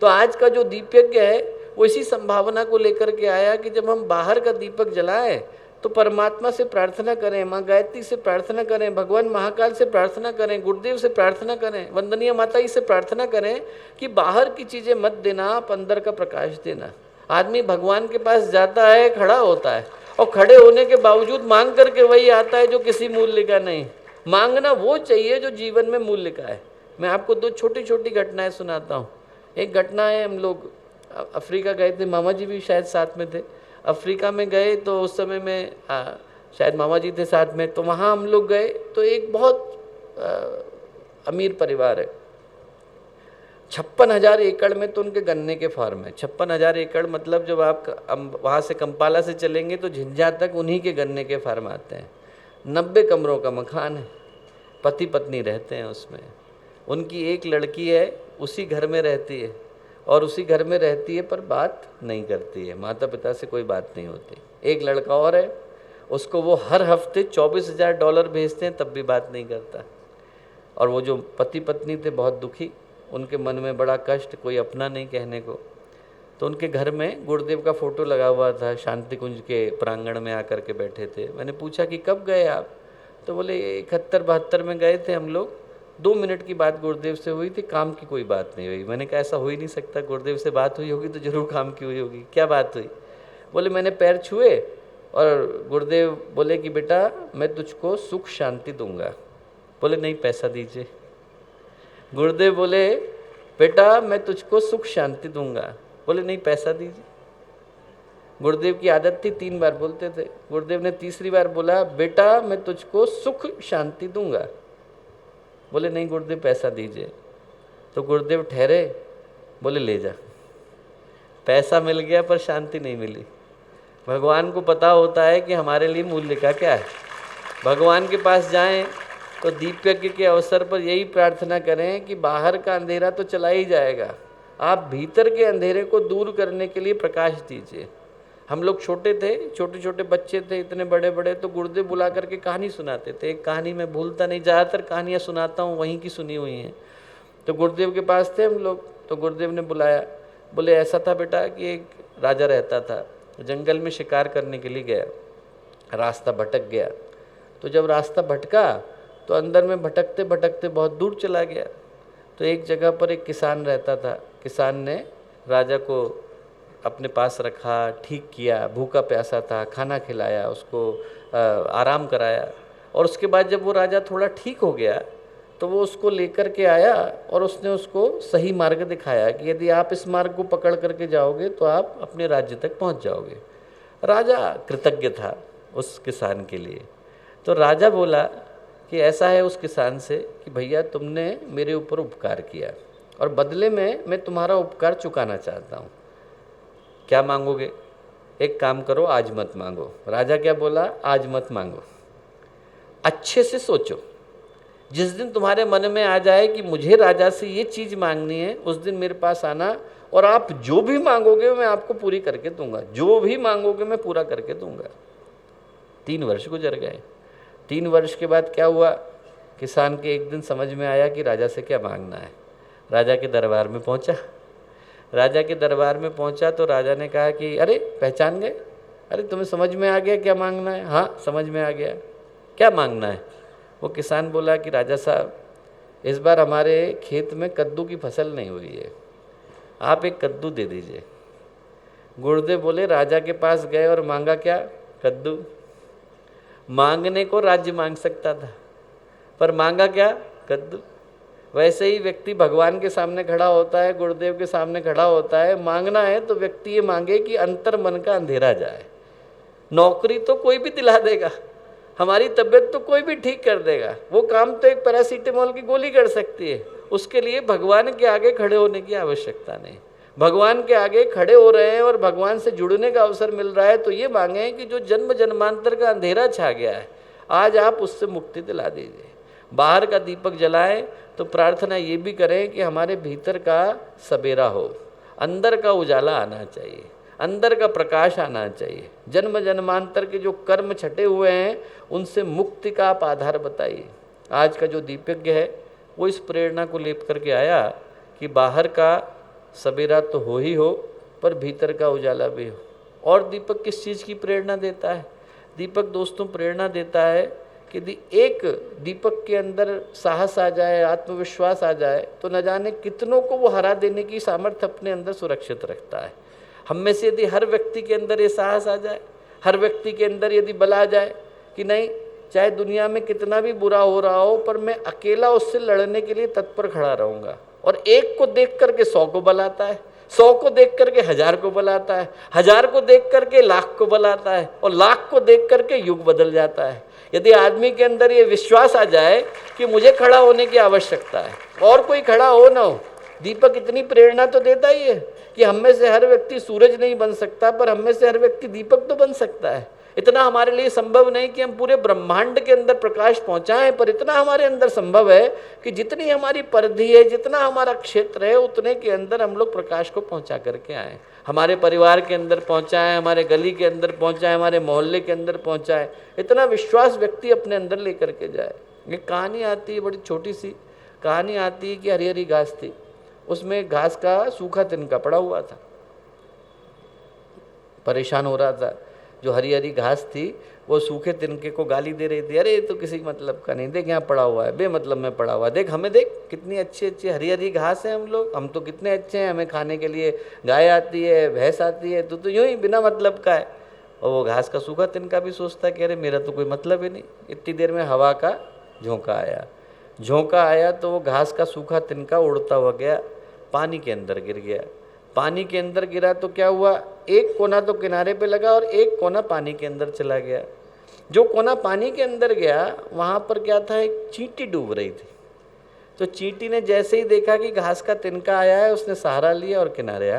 तो आज का जो दीप यज्ञ है वो इसी संभावना को लेकर के आया कि जब हम बाहर का दीपक जलाएं तो परमात्मा से प्रार्थना करें, माँ गायत्री से प्रार्थना करें, भगवान महाकाल से प्रार्थना करें, गुरुदेव से प्रार्थना करें, वंदनीय माता जी से प्रार्थना करें कि बाहर की चीज़ें मत देना, आप अंदर का प्रकाश देना। आदमी भगवान के पास जाता है, खड़ा होता है और खड़े होने के बावजूद मांग करके वही आता है जो किसी मूल्य का नहीं। मांगना वो चाहिए जो जीवन में मूल्य का है। मैं आपको दो छोटी छोटी घटनाएं सुनाता हूँ। एक घटना है, हम लोग अफ्रीका गए थे, मामा जी भी शायद साथ में थे। अफ्रीका में गए तो उस समय में शायद मामा जी थे साथ में, तो वहाँ हम लोग गए तो एक बहुत अमीर परिवार है। 56,000 एकड़ में तो उनके गन्ने के फार्म है। 56,000 एकड़ मतलब जब आप वहाँ से कंपाला से चलेंगे तो झिंझा तक उन्हीं के गन्ने के फार्म आते हैं। 90 कमरों का मकान है, पति पत्नी रहते हैं उसमें। उनकी एक लड़की है, उसी घर में रहती है, और उसी घर में रहती है पर बात नहीं करती है, माता पिता से कोई बात नहीं होती। एक लड़का और है, उसको वो हर हफ्ते $24,000 भेजते हैं, तब भी बात नहीं करता। और वो जो पति पत्नी थे बहुत दुखी, उनके मन में बड़ा कष्ट, कोई अपना नहीं कहने को। तो उनके घर में गुरुदेव का फ़ोटो लगा हुआ था, शांति कुंज के प्रांगण में आकर के बैठे थे। मैंने पूछा कि कब गए आप? तो बोले 71-72 में गए थे हम लोग। 2 मिनट की बात गुरुदेव से हुई थी, काम की कोई बात नहीं हुई। मैंने कहा ऐसा हो ही नहीं सकता, गुरुदेव से बात हुई होगी तो ज़रूर काम की हुई होगी। क्या बात हुई? बोले मैंने पैर छुए और गुरुदेव बोले कि बेटा मैं तुझको सुख शांति दूंगा। बोले नहीं, पैसा दीजिए। गुरुदेव बोले बेटा मैं तुझको सुख शांति दूंगा। बोले नहीं, पैसा दीजिए। गुरुदेव की आदत थी 3 बार बोलते थे। गुरुदेव ने तीसरी बार बोला बेटा मैं तुझको सुख शांति दूंगा। बोले नहीं गुरुदेव, पैसा दीजिए। तो गुरुदेव ठहरे, बोले ले जा। पैसा मिल गया पर शांति नहीं मिली। भगवान को पता होता है कि हमारे लिए मूल्य का क्या है। भगवान के पास जाएं तो दीप यज्ञ के अवसर पर यही प्रार्थना करें कि बाहर का अंधेरा तो चला ही जाएगा, आप भीतर के अंधेरे को दूर करने के लिए प्रकाश दीजिए। हम लोग छोटे थे, छोटे छोटे बच्चे थे, इतने बड़े बड़े, तो गुरुदेव बुला करके कहानी सुनाते थे। एक कहानी मैं भूलता नहीं, ज़्यादातर कहानियाँ सुनाता हूँ वहीं की सुनी हुई हैं। तो गुरुदेव के पास थे हम लोग, तो गुरुदेव ने बुलाया। बोले ऐसा था बेटा कि एक राजा रहता था, जंगल में शिकार करने के लिए गया, रास्ता भटक गया। तो जब रास्ता भटका तो अंदर में भटकते भटकते बहुत दूर चला गया। तो एक जगह पर एक किसान रहता था। किसान ने राजा को अपने पास रखा, ठीक किया, भूखा प्यासा था, खाना खिलाया, उसको आराम कराया। और उसके बाद जब वो राजा थोड़ा ठीक हो गया तो वो उसको लेकर के आया और उसने उसको सही मार्ग दिखाया कि यदि आप इस मार्ग को पकड़ करके जाओगे तो आप अपने राज्य तक पहुंच जाओगे। राजा कृतज्ञ था उस किसान के लिए। तो राजा बोला कि ऐसा है उस किसान से कि भैया तुमने मेरे ऊपर उपकार किया और बदले में मैं तुम्हारा उपकार चुकाना चाहता हूँ। क्या मांगोगे? एक काम करो, आज मत मांगो। राजा क्या बोला? आज मत मांगो, अच्छे से सोचो। जिस दिन तुम्हारे मन में आ जाए कि मुझे राजा से ये चीज़ मांगनी है, उस दिन मेरे पास आना और आप जो भी मांगोगे मैं आपको पूरी करके दूंगा। जो भी मांगोगे मैं पूरा करके दूंगा। 3 वर्ष गुजर गए। 3 वर्ष के बाद क्या हुआ? किसान के एक दिन समझ में आया कि राजा से क्या मांगना है। राजा के दरबार में पहुंचा। राजा के दरबार में पहुंचा तो राजा ने कहा कि अरे पहचान गए? अरे तुम्हें समझ में आ गया क्या मांगना है? हाँ समझ में आ गया। क्या मांगना है? वो किसान बोला कि राजा साहब इस बार हमारे खेत में कद्दू की फसल नहीं हुई है, आप एक कद्दू दे दीजिए। गुरुदेव बोले राजा के पास गए और मांगा क्या? कद्दू। मांगने को राज्य मांग सकता था पर मांगा क्या? कद्दू। वैसे ही व्यक्ति भगवान के सामने खड़ा होता है, गुरुदेव के सामने खड़ा होता है, मांगना है तो व्यक्ति ये मांगे कि अंतर मन का अंधेरा जाए। नौकरी तो कोई भी दिला देगा, हमारी तबीयत तो कोई भी ठीक कर देगा, वो काम तो एक पैरासीटामोल की गोली कर सकती है। उसके लिए भगवान के आगे खड़े होने की आवश्यकता नहीं। भगवान के आगे खड़े हो रहे हैं और भगवान से जुड़ने का अवसर मिल रहा है तो ये मांगे कि जो जन्म जन्मांतर का अंधेरा छा गया है आज आप उससे मुक्ति दिला दीजिए। बाहर का दीपक जलाएं तो प्रार्थना ये भी करें कि हमारे भीतर का सवेरा हो, अंदर का उजाला आना चाहिए, अंदर का प्रकाश आना चाहिए। जन्म जन्मांतर के जो कर्म छटे हुए हैं उनसे मुक्ति का आप आधार बताइए। आज का जो दीपयज्ञ है वो इस प्रेरणा को लेप करके आया कि बाहर का सवेरा तो हो ही हो पर भीतर का उजाला भी हो। और दीपक किस चीज़ की प्रेरणा देता है? दीपक दोस्तों प्रेरणा देता है कि यदि एक दीपक के अंदर साहस आ जाए, आत्मविश्वास आ जाए तो न जाने कितनों को वो हरा देने की सामर्थ्य अपने अंदर सुरक्षित रखता है। हम में से यदि हर व्यक्ति के अंदर ये साहस आ जाए, हर व्यक्ति के अंदर यदि बल आ जाए कि नहीं चाहे दुनिया में कितना भी बुरा हो रहा हो, पर मैं अकेला उससे लड़ने के लिए तत्पर खड़ा रहूंगा। और एक को देख करके 100 को बल आता है, 100 को देख करके 1000 को बल आता है, 1000 को देख करके लाख को बल आता है, और लाख को देख करके युग बदल जाता है। यदि आदमी के अंदर ये विश्वास आ जाए कि मुझे खड़ा होने की आवश्यकता है, और कोई खड़ा हो ना हो, दीपक इतनी प्रेरणा तो देता ही है कि हम में से हर व्यक्ति सूरज नहीं बन सकता, पर हम में से हर व्यक्ति दीपक तो बन सकता है। इतना हमारे लिए संभव नहीं कि हम पूरे ब्रह्मांड के अंदर प्रकाश पहुंचाएं, पर इतना हमारे अंदर संभव है कि जितनी हमारी परिधि है, जितना हमारा क्षेत्र है, उतने के अंदर हम लोग प्रकाश को पहुंचा करके आए। हमारे परिवार के अंदर पहुंचाएं, हमारे गली के अंदर पहुंचाएं, हमारे मोहल्ले के अंदर पहुंचाएं। इतना विश्वास व्यक्ति अपने अंदर लेकर के जाए। एक कहानी आती है, बड़ी छोटी सी कहानी आती है कि हरी हरी घास थी, उसमें घास का सूखा तिनका पड़ा हुआ था। परेशान हो रहा था, जो हरी हरी घास थी वो सूखे तिनके को गाली दे रही थी, अरे ये तो किसी मतलब का नहीं, देख यहाँ पड़ा हुआ है, बेमतलब में पड़ा हुआ है, देख हमें देख कितनी अच्छी अच्छी हरी हरी घास है, हम तो कितने अच्छे हैं, हमें खाने के लिए गाय आती है, भैंस आती है, तो यूँ ही बिना मतलब का है। और वो घास का सूखा तिनका भी सोचता है कि अरे मेरा तो कोई मतलब ही नहीं। इतनी देर में हवा का झोंका आया तो वो घास का सूखा तिनका उड़ता हुआ गया, पानी के अंदर गिर गया। पानी के अंदर गिरा तो क्या हुआ, एक कोना तो किनारे पे लगा और एक कोना पानी के अंदर चला गया। जो कोना पानी के अंदर गया वहाँ पर क्या था, एक चींटी डूब रही थी। तो चींटी ने जैसे ही देखा कि घास का तिनका आया है, उसने सहारा लिया और किनारे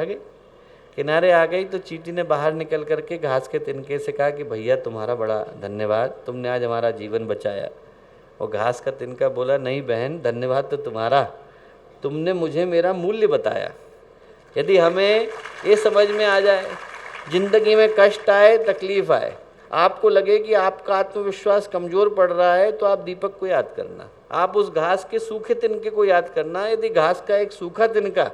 आ गई। तो चींटी ने बाहर निकल करके घास के तिनके से कहा कि भैया तुम्हारा बड़ा धन्यवाद, तुमने आज हमारा जीवन बचाया। और घास का तिनका बोला, नहीं बहन, धन्यवाद तो तुम्हारा, तुमने मुझे मेरा मूल्य बताया। यदि हमें ये समझ में आ जाए, जिंदगी में कष्ट आए, तकलीफ आए, आपको लगे कि आपका आत्मविश्वास कमज़ोर पड़ रहा है, तो आप दीपक को याद करना, आप उस घास के सूखे तिनके को याद करना। यदि घास का एक सूखा तिनका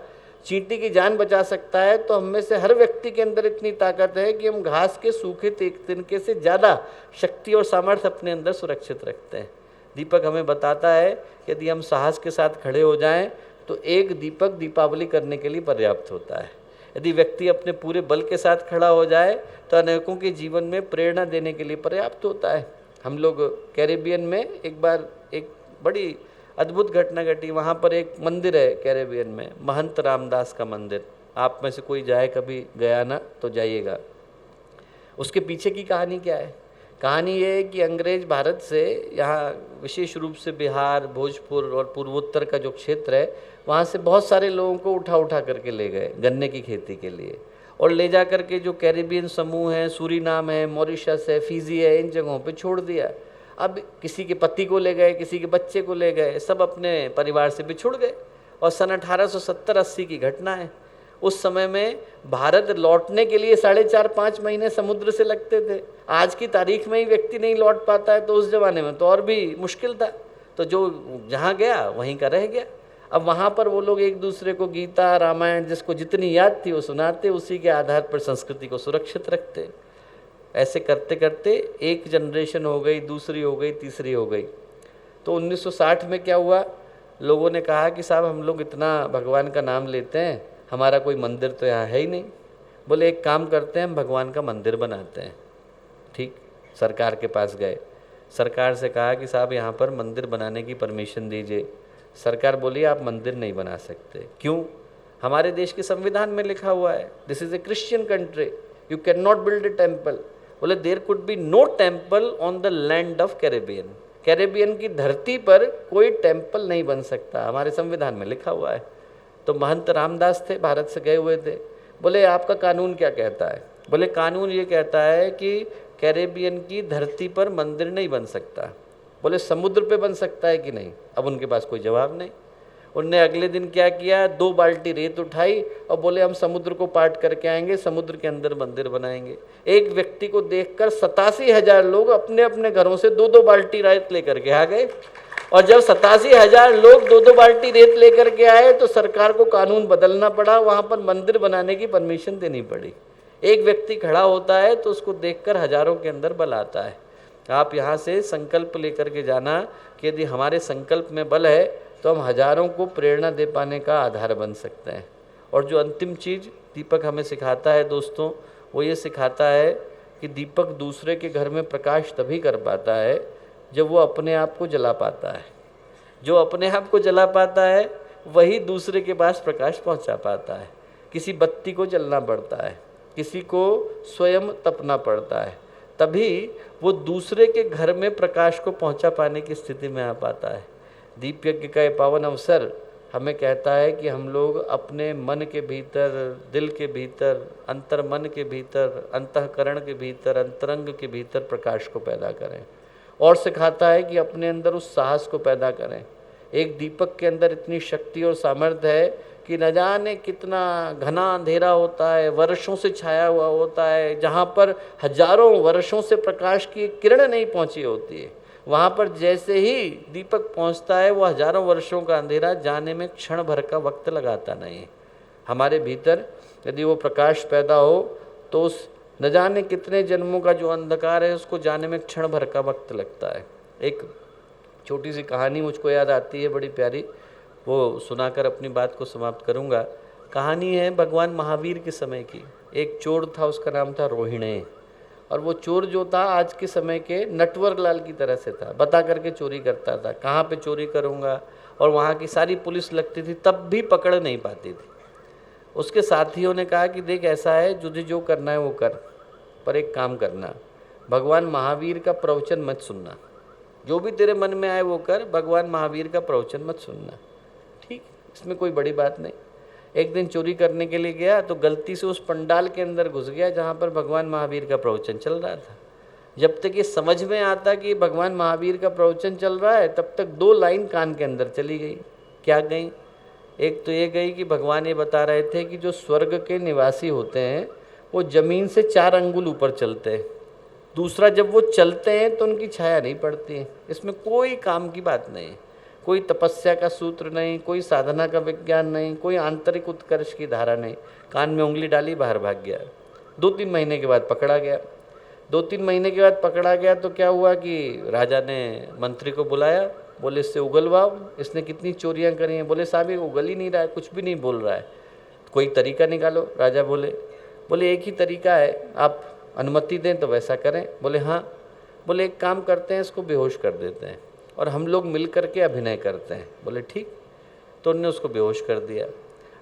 चींटी की जान बचा सकता है, तो हम में से हर व्यक्ति के अंदर इतनी ताकत है कि हम घास के सूखे तिनके से ज़्यादा शक्ति और सामर्थ्य अपने अंदर सुरक्षित रखते हैं। दीपक हमें बताता है कि यदि हम साहस के साथ खड़े हो जाएं तो एक दीपक दीपावली करने के लिए पर्याप्त होता है। यदि व्यक्ति अपने पूरे बल के साथ खड़ा हो जाए तो अनेकों के जीवन में प्रेरणा देने के लिए पर्याप्त होता है। हम लोग कैरेबियन में एक बार एक बड़ी अद्भुत घटना घटी। वहाँ पर एक मंदिर है कैरेबियन में, महंत रामदास का मंदिर। आप में से कोई जाए, कभी गया ना तो जाइएगा। उसके पीछे की कहानी क्या है? कहानी ये है कि अंग्रेज भारत से यहाँ विशेष रूप से बिहार, भोजपुर और पूर्वोत्तर का जो क्षेत्र है, वहाँ से बहुत सारे लोगों को उठा करके ले गए गन्ने की खेती के लिए, और ले जा करके जो कैरेबियन समूह हैं, सूरीनाम है, मॉरिशस है, फिजी है, इन जगहों पे छोड़ दिया। अब किसी के पति को ले गए, किसी के बच्चे को ले गए, सब अपने परिवार से बिछुड़ गए। और सन 1870-80 की घटना है। उस समय में भारत लौटने के लिए 4.5-5 महीने समुद्र से लगते थे। आज की तारीख में ही व्यक्ति नहीं लौट पाता है, तो उस ज़माने में तो और भी मुश्किल था। तो जो जहाँ गया वहीं का रह गया। अब वहाँ पर वो लोग एक दूसरे को गीता, रामायण, जिसको जितनी याद थी वो सुनाते, उसी के आधार पर संस्कृति को सुरक्षित रखते। ऐसे करते करते एक जनरेशन हो गई, दूसरी हो गई, तीसरी हो गई। तो 1960 में क्या हुआ, लोगों ने कहा कि साहब हम लोग इतना भगवान का नाम लेते हैं, हमारा कोई मंदिर तो यहाँ है ही नहीं। बोले एक काम करते हैं, हम भगवान का मंदिर बनाते हैं। ठीक, सरकार के पास गए, सरकार से कहा कि साहब यहाँ पर मंदिर बनाने की परमिशन दीजिए। सरकार बोली आप मंदिर नहीं बना सकते। क्यों? हमारे देश के संविधान में लिखा हुआ है, this is a Christian country, you can not build a temple. बोले there could be no temple on the land of Caribbean. Caribbean की धरती पर कोई टेम्पल नहीं बन सकता, हमारे संविधान में लिखा हुआ है। तो महंत रामदास थे, भारत से गए हुए थे। बोले आपका कानून क्या कहता है? बोले कानून ये कहता है कि कैरेबियन की धरती पर मंदिर नहीं बन सकता। बोले समुद्र पे बन सकता है कि नहीं? अब उनके पास कोई जवाब नहीं। उनने अगले दिन क्या किया, 2 बाल्टी रेत उठाई और बोले हम समुद्र को पाट करके आएंगे, समुद्र के अंदर मंदिर बनाएंगे। एक व्यक्ति को देखकर 87,000 लोग अपने अपने घरों से 2-2 बाल्टी रेत लेकर के आ गए। और जब 87,000 लोग 2-2 बाल्टी रेत लेकर के आए तो सरकार को कानून बदलना पड़ा, वहाँ पर मंदिर बनाने की परमिशन देनी पड़ी। एक व्यक्ति खड़ा होता है तो उसको देखकर हजारों के अंदर बल आता है। आप यहाँ से संकल्प लेकर के जाना कि यदि हमारे संकल्प में बल है तो हम हजारों को प्रेरणा दे पाने का आधार बन सकते हैं। और जो अंतिम चीज़ दीपक हमें सिखाता है दोस्तों, वो ये सिखाता है कि दीपक दूसरे के घर में प्रकाश तभी कर पाता है जब वो अपने आप को जला पाता है। जो अपने आप को जला पाता है वही दूसरे के पास प्रकाश पहुंचा पाता है। किसी बत्ती को जलना पड़ता है, किसी को स्वयं तपना पड़ता है, तभी वो दूसरे के घर में प्रकाश को पहुंचा पाने की स्थिति में आ पाता है। दीप यज्ञ का ये पावन अवसर हमें कहता है कि हम लोग अपने मन के भीतर, दिल के भीतर, अंतर मन के भीतर, अंतःकरण के भीतर, अंतरंग के भीतर प्रकाश को पैदा करें, और सिखाता है कि अपने अंदर उस साहस को पैदा करें। एक दीपक के अंदर इतनी शक्ति और सामर्थ्य है कि न जाने कितना घना अंधेरा होता है, वर्षों से छाया हुआ होता है, जहाँ पर हजारों वर्षों से प्रकाश की किरण नहीं पहुँची होती है, वहाँ पर जैसे ही दीपक पहुँचता है वो हजारों वर्षों का अंधेरा जाने में क्षण भर का वक्त लगाता नहीं है। हमारे भीतर यदि वो प्रकाश पैदा हो तो उस न जाने कितने जन्मों का जो अंधकार है उसको जाने में क्षण भर का वक्त लगता है। एक छोटी सी कहानी मुझको याद आती है, बड़ी प्यारी, वो सुनाकर अपनी बात को समाप्त करूँगा। कहानी है भगवान महावीर के समय की। एक चोर था, उसका नाम था रोहिणे, और वो चोर जो था आज के समय के नटवर लाल की तरह से था, बता करके चोरी करता था, कहाँ पे चोरी करूँगा, और वहाँ की सारी पुलिस लगती थी तब भी पकड़ नहीं पाती थी। उसके साथियों ने कहा कि देख ऐसा है, तुझे जो करना है वो कर, पर एक काम करना, भगवान महावीर का प्रवचन मत सुनना, जो भी तेरे मन में आए वो कर, भगवान महावीर का प्रवचन मत सुनना। ठीक, इसमें कोई बड़ी बात नहीं। एक दिन चोरी करने के लिए गया तो गलती से उस पंडाल के अंदर घुस गया जहाँ पर भगवान महावीर का प्रवचन चल रहा था। जब तक ये समझ में आता कि भगवान महावीर का प्रवचन चल रहा है तब तक 2 लाइन कान के अंदर चली गई। क्या गई? एक तो ये गई कि भगवान ये बता रहे थे कि जो स्वर्ग के निवासी होते हैं वो ज़मीन से 4 अंगुल ऊपर चलते हैं। दूसरा, जब वो चलते हैं तो उनकी छाया नहीं पड़ती है। इसमें कोई काम की बात नहीं, कोई तपस्या का सूत्र नहीं, कोई साधना का विज्ञान नहीं, कोई आंतरिक उत्कर्ष की धारा नहीं। कान में उंगली डाली, बाहर भाग गया। 2-3 महीने के बाद पकड़ा गया। 2-3 महीने के बाद पकड़ा गया तो क्या हुआ कि राजा ने मंत्री को बुलाया, बोले इससे उगलवाओ, इसने कितनी चोरियां करी हैं। बोले साहब ये उगल ही नहीं रहा है, कुछ भी नहीं बोल रहा है, कोई तरीका निकालो। राजा बोले एक ही तरीका है, आप अनुमति दें तो वैसा करें। बोले हाँ। बोले एक काम करते हैं, इसको बेहोश कर देते हैं और हम लोग मिल कर के अभिनय करते हैं। बोले ठीक। तो उन्होंने उसको बेहोश कर दिया।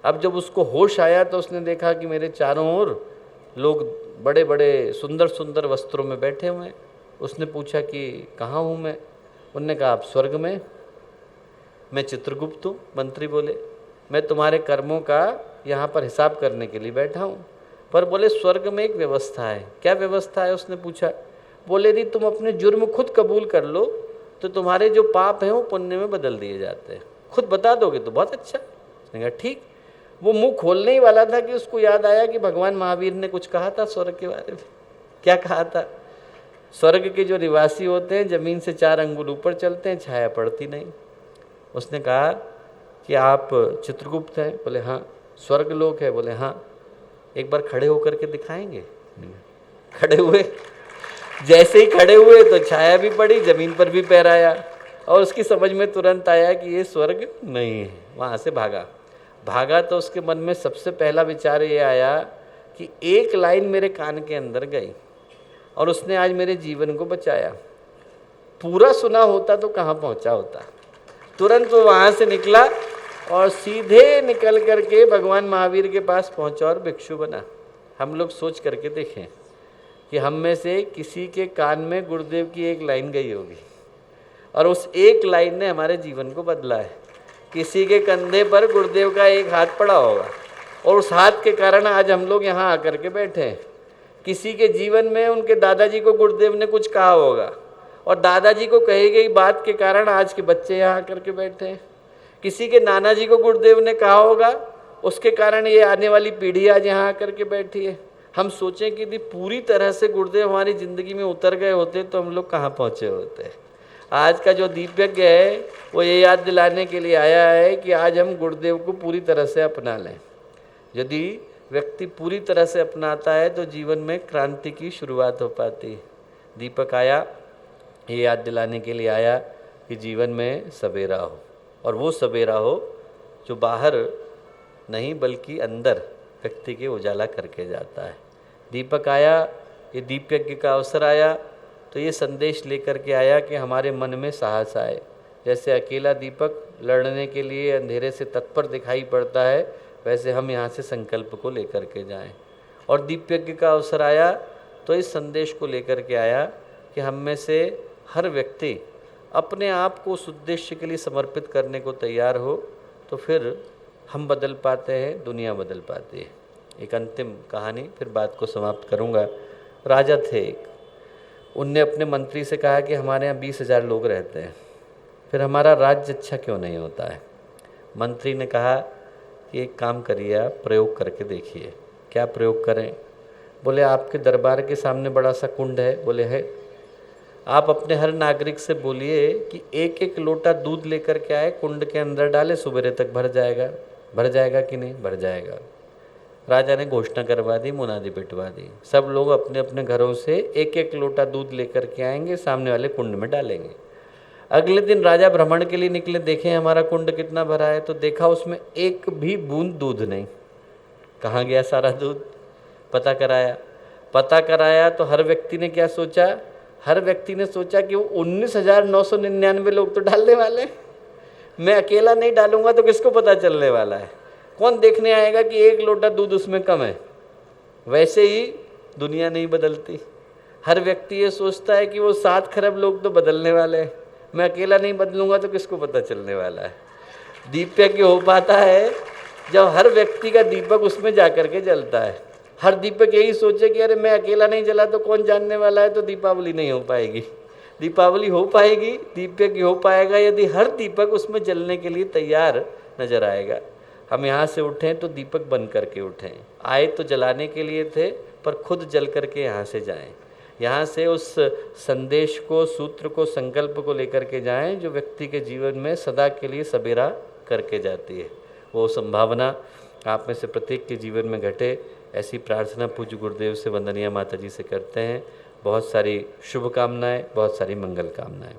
अब जब उसको होश आया तो उसने देखा कि मेरे चारों ओर लोग बड़े बड़े सुंदर सुंदर वस्त्रों में बैठे हुए हैं। उसने पूछा कि कहाँ हूँ मैं? उन्होंने कहा आप स्वर्ग में। मैं चित्रगुप्त हूँ। मंत्री बोले मैं तुम्हारे कर्मों का यहाँ पर हिसाब करने के लिए बैठा हूँ। पर बोले स्वर्ग में एक व्यवस्था है। क्या व्यवस्था है? उसने पूछा। बोले यदि तुम अपने जुर्म खुद कबूल कर लो तो तुम्हारे जो पाप हैं वो पुण्य में बदल दिए जाते हैं। खुद बता दोगे तो बहुत अच्छा। उसने कहा ठीक। वो मुंह खोलने ही वाला था कि उसको याद आया कि भगवान महावीर ने कुछ कहा था स्वर्ग के बारे में। क्या कहा था? स्वर्ग के जो निवासी होते हैं ज़मीन से 4 अंगुल ऊपर चलते हैं, छाया पड़ती नहीं। उसने कहा कि आप चित्रगुप्त हैं? बोले हाँ। स्वर्ग लोक है? बोले हाँ। एक बार खड़े होकर के दिखाएंगे? खड़े हुए। जैसे ही खड़े हुए तो छाया भी पड़ी, ज़मीन पर भी पैर आया और उसकी समझ में तुरंत आया कि ये स्वर्ग नहीं है। वहाँ से भागा तो उसके मन में सबसे पहला विचार ये आया कि एक लाइन मेरे कान के अंदर गई और उसने आज मेरे जीवन को बचाया। पूरा सुना होता तो कहाँ पहुँचा होता। तुरंत वो वहाँ से निकला और सीधे निकल करके भगवान महावीर के पास पहुँचा और भिक्षु बना। हम लोग सोच करके देखें कि हम में से किसी के कान में गुरुदेव की एक लाइन गई होगी और उस एक लाइन ने हमारे जीवन को बदला है। किसी के कंधे पर गुरुदेव का एक हाथ पड़ा होगा और उस हाथ के कारण आज हम लोग यहाँ आकर के बैठे हैं। किसी के जीवन में उनके दादाजी को गुरुदेव ने कुछ कहा होगा और दादाजी को कही गई बात के कारण आज के बच्चे यहाँ आकर के बैठे हैं। किसी के नाना जी को गुरुदेव ने कहा होगा, उसके कारण ये आने वाली पीढ़ी आज यहाँ आकर के बैठी है। हम सोचें कि यदि पूरी तरह से गुरुदेव हमारी ज़िंदगी में उतर गए होते तो हम लोग कहाँ पहुँचे होते। आज का जो दीप यज्ञ है वो ये याद दिलाने के लिए आया है कि आज हम गुरुदेव को पूरी तरह से अपना लें। यदि व्यक्ति पूरी तरह से अपनाता है तो जीवन में क्रांति की शुरुआत हो पाती है। दीपक आया ये याद दिलाने के लिए आया कि जीवन में सवेरा हो, और वो सवेरा हो जो बाहर नहीं बल्कि अंदर व्यक्ति के उजाला करके जाता है। दीपक आया, ये दीप यज्ञ का अवसर आया तो ये संदेश लेकर के आया कि हमारे मन में साहस आए। जैसे अकेला दीपक लड़ने के लिए अंधेरे से तत्पर दिखाई पड़ता है, वैसे हम यहाँ से संकल्प को लेकर के जाएं। और दीप यज्ञ का अवसर आया तो इस संदेश को लेकर के आया कि हम में से हर व्यक्ति अपने आप को उस उद्देश्य के लिए समर्पित करने को तैयार हो, तो फिर हम बदल पाते हैं, दुनिया बदल पाती है। एक अंतिम कहानी, फिर बात को समाप्त करूंगा। राजा थे एक, उनने अपने मंत्री से कहा कि हमारे यहाँ 20,000 लोग रहते हैं, फिर हमारा राज्य अच्छा क्यों नहीं होता है। मंत्री ने कहा कि एक काम करिए, आप प्रयोग करके देखिए। क्या प्रयोग करें? बोले आपके दरबार के सामने बड़ा सा कुंड है। बोले है। आप अपने हर नागरिक से बोलिए कि एक एक लोटा दूध लेकर के आए, कुंड के अंदर डाले, सुबह तक भर जाएगा। भर जाएगा कि नहीं? भर जाएगा। राजा ने घोषणा करवा दी, मुनादी पिटवा दी। सब लोग अपने अपने घरों से एक एक लोटा दूध लेकर के आएंगे, सामने वाले कुंड में डालेंगे। अगले दिन राजा भ्रमण के लिए निकले, देखें हमारा कुंड कितना भरा है, तो देखा उसमें एक भी बूंद दूध नहीं। कहाँ गया सारा दूध? पता कराया तो हर व्यक्ति ने क्या सोचा? हर व्यक्ति ने सोचा कि वो 19,999 लोग तो डालने वाले, मैं अकेला नहीं डालूंगा तो किसको पता चलने वाला है? कौन देखने आएगा कि एक लोटा दूध उसमें कम है? वैसे ही दुनिया नहीं बदलती। हर व्यक्ति ये सोचता है कि वो 7 खरब लोग तो बदलने वाले हैं, मैं अकेला नहीं बदलूंगा तो किसको पता चलने वाला है। दीप यज्ञ हो पाता है जब हर व्यक्ति का दीपक उसमें जाकर के जलता है। हर दीपक यही सोचे कि अरे मैं अकेला नहीं जला तो कौन जानने वाला है, तो दीपावली नहीं हो पाएगी। दीपावली हो पाएगी, दीप यज्ञ हो पाएगा यदि हर दीपक उसमें जलने के लिए तैयार नजर आएगा। हम यहाँ से उठें तो दीपक बन करके उठें। आए तो जलाने के लिए थे, पर खुद जल करके यहाँ से जाएं। यहाँ से उस संदेश को, सूत्र को, संकल्प को लेकर के जाएं जो व्यक्ति के जीवन में सदा के लिए सबेरा करके जाती है। वो संभावना आप में से प्रत्येक के जीवन में घटे, ऐसी प्रार्थना पूज्य गुरुदेव से, वंदनीय माता जी से करते हैं। बहुत सारी शुभकामनाएं, बहुत सारी मंगल कामनाएं।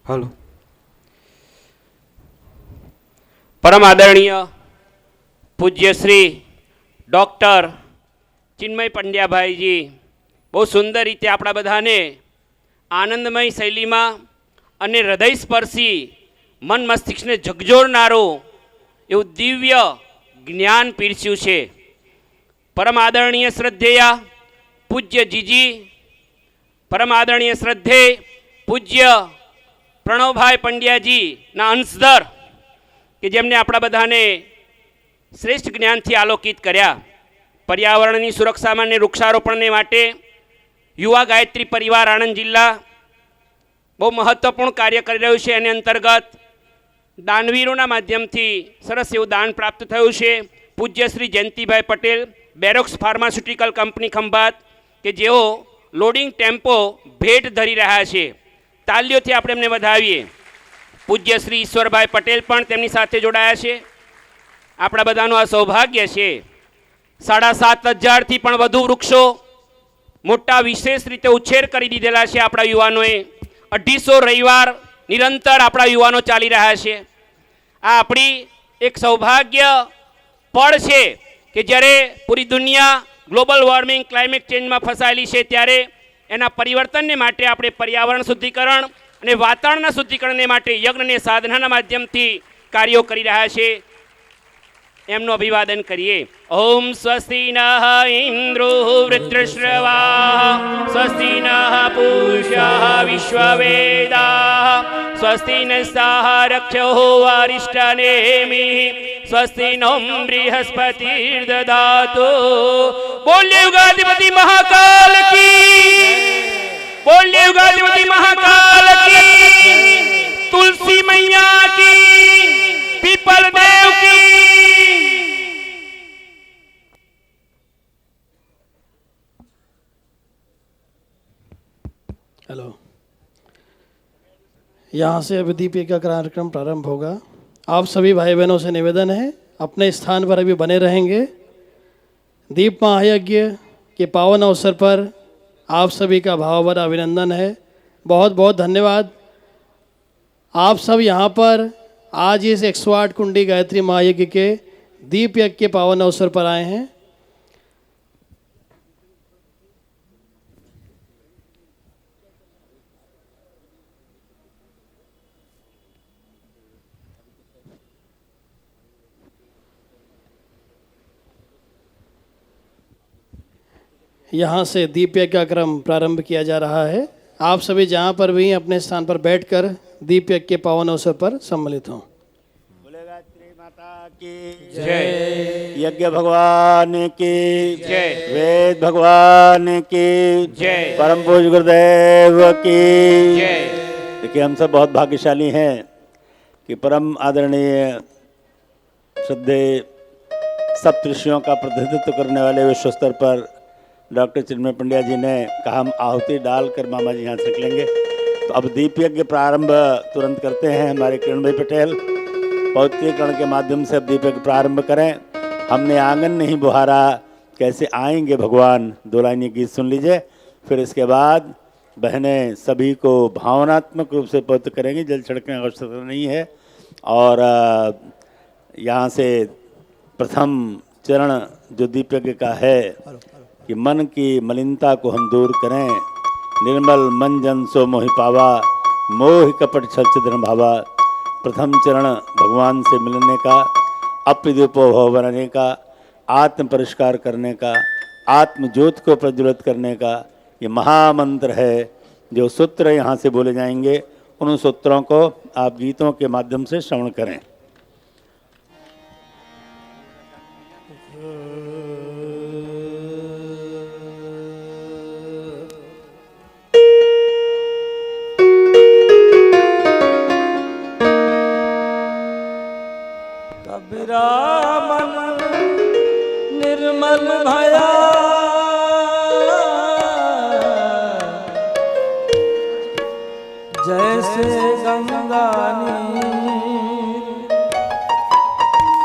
हेलो। परम आदरणीय पूज्य श्री डॉक्टर चिन्मय पंड्या भाई जी બહુ સુંદર રીતે આપણા બધાને આનંદમય શૈલીમાં અને હૃદયસ્પર્શી મન મસ્તિષ્કને ઝકઝોરનારું એવું દિવ્ય જ્ઞાન પીરસ્યું છે. પરમ આદરણીય શ્રદ્ધેય પૂજ્ય જીજી, પરમ આદરણીય શ્રદ્ધેય પૂજ્ય પ્રણવભાઈ પંડ્યાજીના અંશધર કે જેમને આપણા બધાને શ્રેષ્ઠ જ્ઞાનથી આલોકિત કર્યા. પર્યાવરણની સુરક્ષામાં અને વૃક્ષારોપણને માટે યુવા ગાયત્રી પરિવાર આણંદ જિલ્લા બહુ મહત્ત્વપૂર્ણ કાર્ય કરી રહ્યું છે. એની અંતર્ગત દાનવીરોના માધ્યમથી સરસ એવું દાન પ્રાપ્ત થયું છે. પૂજ્ય શ્રી જયંતિભાઈ પટેલ, બેરોક્સ ફાર્માસ્યુટિકલ કંપની ખંભાત, કે જેઓ લોડિંગ ટેમ્પો ભેટ ધરી રહ્યા છે. તાલીઓથી આપણે એમને વધાવીએ. પૂજ્ય શ્રી ઈશ્વરભાઈ પટેલ પણ તેમની સાથે જોડાયા છે. આપણા બધાનું આ સૌભાગ્ય છે. 7,500થી પણ વધુ વૃક્ષો મોટા વિશેષ રીતે ઉછેર કરી દીધેલા છે આપણા યુવાનોએ. 250 રવિવાર નિરંતર આપણા યુવાનો ચાલી રહ્યા છે. આ આપણી એક સૌભાગ્ય પળ છે કે જ્યારે પૂરી દુનિયા ગ્લોબલ વોર્મિંગ, ક્લાઇમેટ ચેન્જમાં ફસાયેલી છે, ત્યારે એના પરિવર્તનને માટે આપણે પર્યાવરણ શુદ્ધિકરણ અને વાતાવરણના શુદ્ધિકરણને માટે યજ્ઞ અને સાધનાના માધ્યમથી કાર્યો કરી રહ્યા છે. એમનું અભિવાદન કરીએ. ઓમ સ્વસ્તિ નઃ ઇન્દ્રો વૃત્રશ્રવા, સ્વસ્તિ નઃ પૂષઃ વિશ્વવેદાઃ, સ્વસ્તિ નસ્તાઃ રક્ષો અરિષ્ટનેમિः, સ્વસ્તિ નો બૃહસ્પતિર્દધાતુ. બોલ્ય યુગાધિપતિ મહાકાલ की, बोलिए युगाधिपति महाकाल की, तुलसी मैया की, पीपल देव की. हेलो। यहाँ से अभी दीप यज्ञ का कार्यक्रम प्रारंभ होगा. आप सभी भाई बहनों से निवेदन है, अपने स्थान पर अभी बने रहेंगे. दीप महायज्ञ के पावन अवसर पर आप सभी का भावभरा अभिनंदन है. बहुत बहुत धन्यवाद. आप सब यहाँ पर आज इस 108 कुंडी गायत्री महायज्ञ के दीप यज्ञ के पावन अवसर पर आए हैं। यहाँ से दीप यज्ञ का क्रम प्रारंभ किया जा रहा है। आप सभी जहाँ पर भी अपने स्थान पर बैठकर दीप यज्ञ के पावन अवसर पर सम्मिलित हों। बोले गायत्री माता की जय, यज्ञ भगवान की जय, वेद भगवान की जय, परम पूज्य गुरुदेव की जय। देखिए, हम सब बहुत भाग्यशाली हैं कि परम आदरणीय श्रद्धे सप्तऋषियों का प्रतिनिधित्व करने वाले विश्व स्तर पर डॉक्टर चिन्मय पंड्या जी ने कहा हम आहुति डालकर मामा जी यहाँ से निकलेंगे। तो अब दीप यज्ञ प्रारंभ तुरंत करते हैं। हमारे किरण भाई पटेल पौत्रीकरण के माध्यम से अब दीप यज्ञ प्रारंभ करें। हमने आंगन नहीं बुहारा, कैसे आएंगे भगवान, दो लाइनी गीत सुन लीजिए। फिर इसके बाद बहनें सभी को भावनात्मक रूप से पवित्र करेंगी। जल छिड़कने की आवश्यकता नहीं है। और यहाँ से प्रथम चरण जो दीप यज्ञ का है कि मन की मलिनता को हम दूर करें। निर्मल मन जन सो मोहि पावा, मोह कपट छल छिद्र भावा। प्रथम चरण भगवान से मिलने का, अप्रिदुपभव बनाने का, आत्म परिष्कार करने का, आत्म ज्योत को प्रज्वलित करने का ये महामंत्र है। जो सूत्र यहाँ से बोले जाएंगे उन सूत्रों को आप गीतों के माध्यम से श्रवण करें। कबीरा मन निर्मल भया, जैसे गंगा नीर,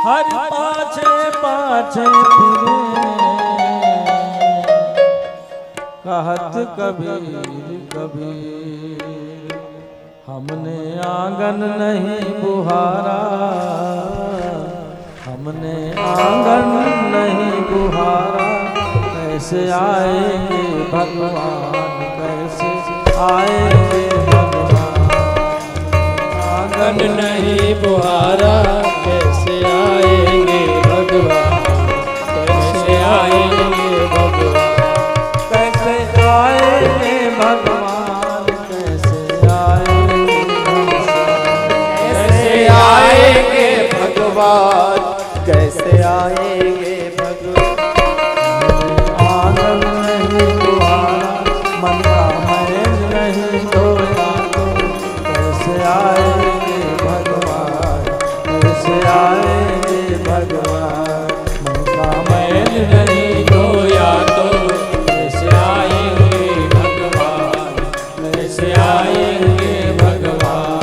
हर पाछे पाछे फिरे, कहत कबीर कबीर, हमने आंगन नहीं बुहारा, हमने आंगन नहीं बुहारा, कैसे आएंगे भगवान, कैसे आएंगे भगवान। आंगन नहीं बुहारा, कैसे आएंगे भगवान, कैसे आएंगे भगवान, कैसे आएंगे भगवान, कैसे आएंगे, कैसे आएंगे भगवान, कैसे आएंगे भगवान। आंगन नहीं बुहारा, मन का मैल नहीं धोया तो, कैसे आएंगे भगवान, कैसे आएंगे भगवान। मन का मैल नहीं धोया तो, कैसे आएंगे भगवान, कैसे आएंगे भगवान।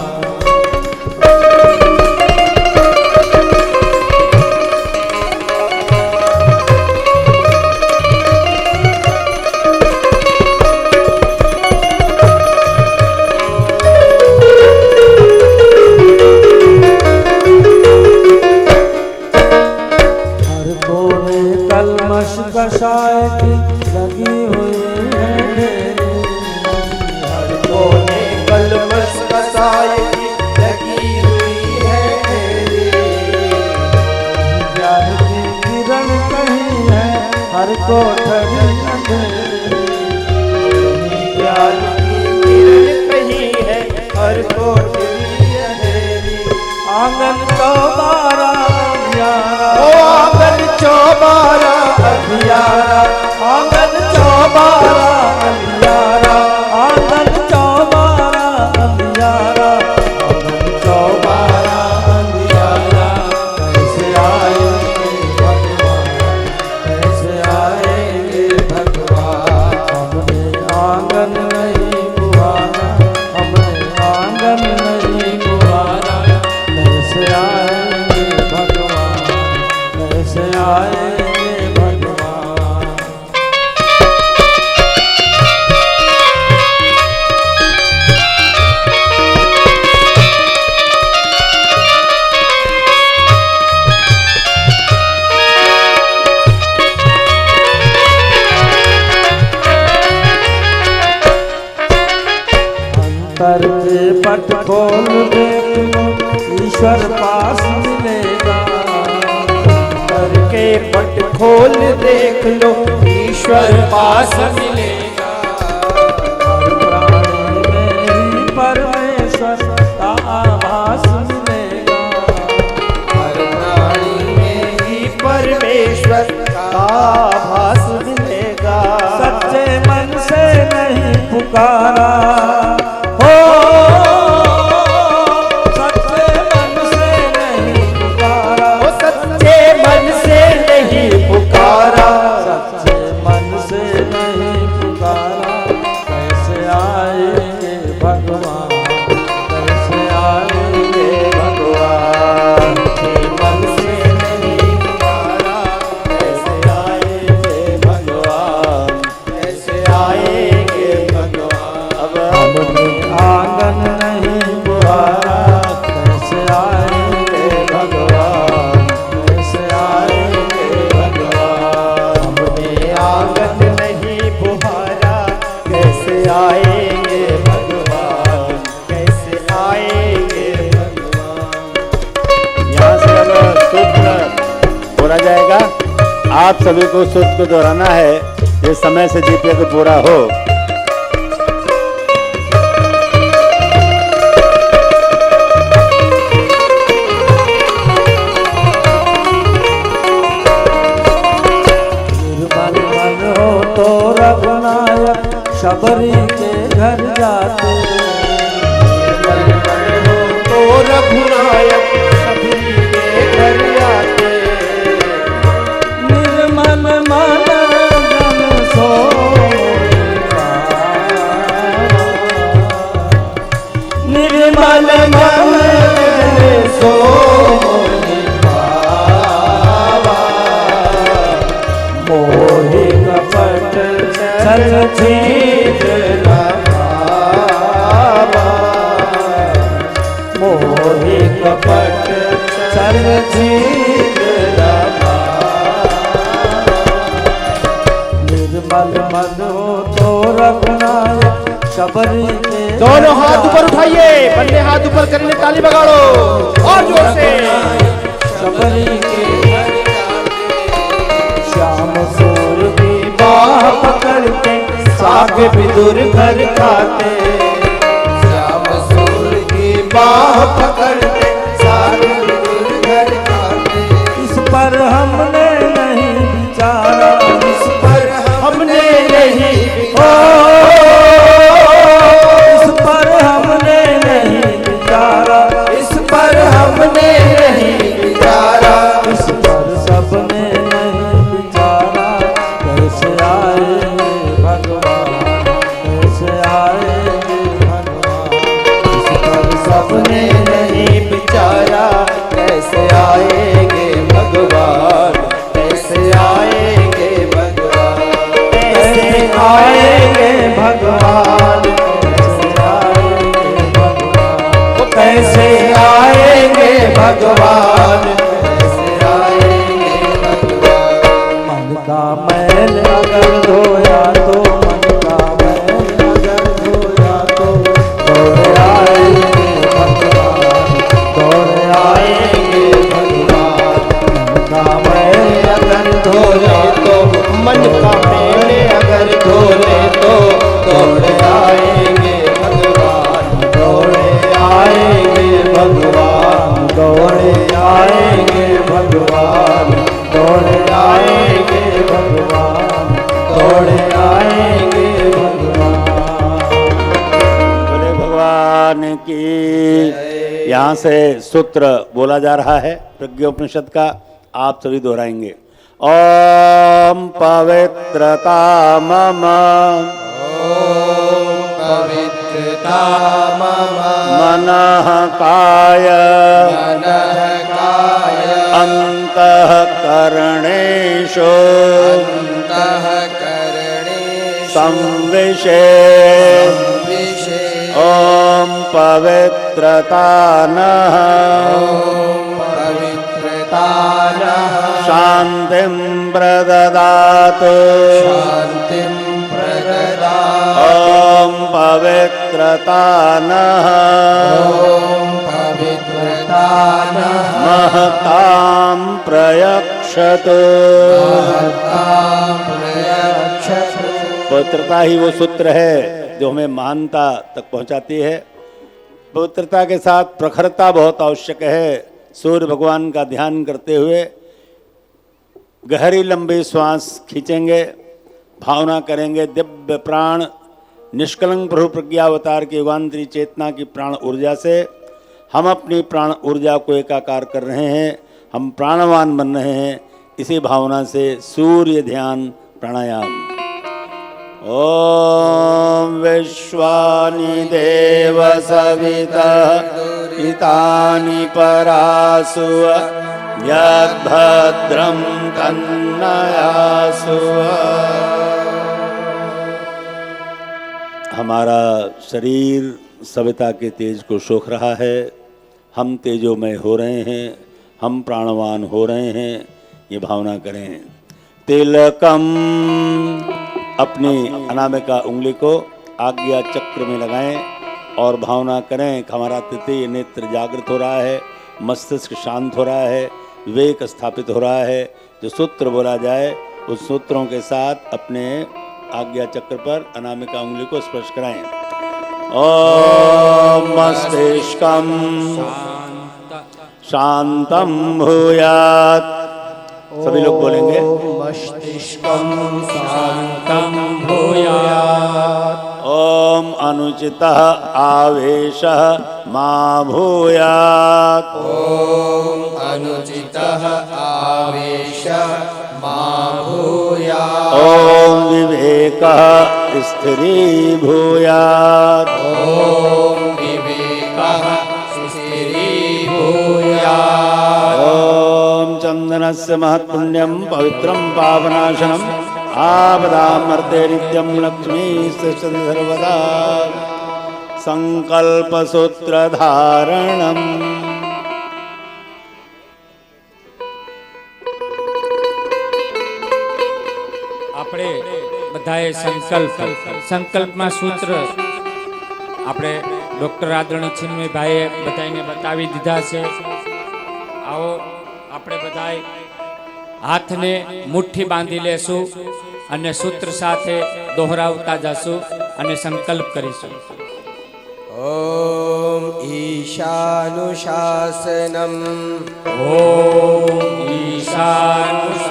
करके पट खोल देख लो ईश्वर पास मिलेगा। करके पट खोल देख लो ईश्वर पास मिलेगा। हर प्राणी में ही परमेश्वर का आभास मिलेगा। हर प्राणी में ही परमेश्वर का आभास मिलेगा। सच्चे मन से नहीं पुकारा हो, सच्चे मन से नहीं पुकारा, वो सच्चे मन से नहीं पुकारा। सच्चे मन से नहीं पुकारा। कैसे आएंगे भगवान, कैसे आएंगे भगवान। सच्चे मन से नहीं पुकारा। कैसे आएंगे भगवान, कैसे आएंगे भगवान। अब हमने आंगन नहीं बुहारा। कैसे आएंगे भगवान, कैसे आएंगे भगवान। हमने आंगन नहीं बुहारा। कैसे आएंगे भगवान, कैसे आएंगे भगवान। यहाँ से अगर सूत्र बोला जाएगा, आप सभी को सूत्र को दोहराना है। ये समय से दीप यज्ञ पूरा हो। निर्मल मन हो तो रघुनायक शबरी के घर जाते। तो रघुनायक सभी के घर आते। निर्मल मन जन सोएगा। निर्मल मन जन सोएगा। मोहि कपट छल छीन न पावा। मोहि कपट छल छीन न पावा। निर्मल मन हो तो रघुनायक शबरी के दोनों हाथ ऊपर उठाइए, बंदे हाथ ऊपर करने ताली बगाड़ो और जोर से। शबरी के श्याम सूर की बाह पकड़ते साग विदुर घर खाते। श्याम सूर की बाह पकड़ते साग विदुर घर खाते। इस पर हमने नहीं विचारा, इस पर हमने नहीं ओ इस पर हमने नहीं विचारा। इस पर हमने नहीं विचारा। इस पर सबने नहीं विचारा। कैसे आएंगे भगवान, कैसे आएंगे भगवान। इस पर सबने नहीं विचारा। कैसे आएंगे भगवान, कैसे आएंगे भगवान। कैसे आएंगे भगवान, कैसे आएंगे भगवान। वो कैसे आएंगे भगवान, कैसे आएंगे भगवान। मन का मैल अगर धोया तो, मन का मैल अगर धोया तो दौड़ आएंगे भगवान, दौड़ आएंगे भगवान। मन का मैल अगर धोया तो, मन का मेले अगर धोले तो दौड़ आएंगे भगवान, दौड़ आएंगे भगवान, दौड़ आएंगे भगवान, दौड़ आएंगे भगवान, दौड़ आएंगे भगवान। बोले भगवान की। यहाँ से सूत्र बोला जा रहा है प्रज्ञोपनिषद का, आप सभी दोहराएंगे। ओम पवित्रता मम, पवित्रता मम, मनः काय मनः काय, अंतःकरणेषु अंतःकरणेषु संविशे। विषे। ओम पवित्रता नः, पवित्रता नः, शांतिं प्रददातु। शान्तिं प्रददातु। ओम पवित्रता नः ॐ पवित्रता नः महतां प्रयक्षतु। महतां प्रयच्छतु। पवित्रता ही वो सूत्र है जो हमें महानता तक पहुंचाती है। पवित्रता के साथ प्रखरता बहुत आवश्यक है। सूर्य भगवान का ध्यान करते हुए गहरी लंबी श्वास खींचेंगे, भावना करेंगे दिव्य प्राण निष्कलंक प्रभु प्रज्ञावतार की युगांतरी चेतना की प्राण ऊर्जा से हम अपनी प्राण ऊर्जा को एकाकार कर रहे हैं, हम प्राणवान बन रहे हैं। इसी भावना से सूर्य ध्यान प्राणायाम। ओम विश्वानि देव सविता हितानि परासु यद्भद्रं तन्नयासु। हमारा शरीर सविता के तेज को सोख रहा है, हम तेजोमय हो रहे हैं, हम प्राणवान हो रहे हैं। ये भावना करें। तिलकम, अपनी अनामिका उंगली को आज्ञा चक्र में लगाएं और भावना करें कि हमारा तृतीय नेत्र जागृत हो रहा है, मस्तिष्क शांत हो रहा है, विवेक स्थापित हो रहा है। जो सूत्र बोला जाए उस सूत्रों के साथ अपने आज्ञा चक्र पर अनामिका उंगली को स्पर्श कराएं। ओम मस्तिष्कम शांतम भूयात्। सभी लोग बोलेंगे मस्तिष्कं शान्तं भूयात्। ओम अनुचितः आवेशः मा भूयात्। ॐ अनुचितः आवेशः मा भूयात्। ओम विवेकः स्थिरीभूयात्। ॐ विवेकः स्थिरीभूयात्। ओम चंदनस्य महत्पुण्यं पवित्रं पावनाशनम् आपदामर्ते नित्यं लक्ष्मी तिष्ठति सर्वदा। संकल्पसूत्र धारणम्। આપણે બધાએ સંકલ્પમાં સૂત્ર આપણે ડૉક્ટર આદરણીય ચિન્મયભાઈએ બધાને બતાવી દીધા છે। આવો આપણે બધાએ હાથને મુઠ્ઠી બાંધી લેશું અને સૂત્ર સાથે દોહરાવતા જશું અને સંકલ્પ કરીશું। ॐ ईशानुशासनम् ઓમ ઈશાનુશાસનમ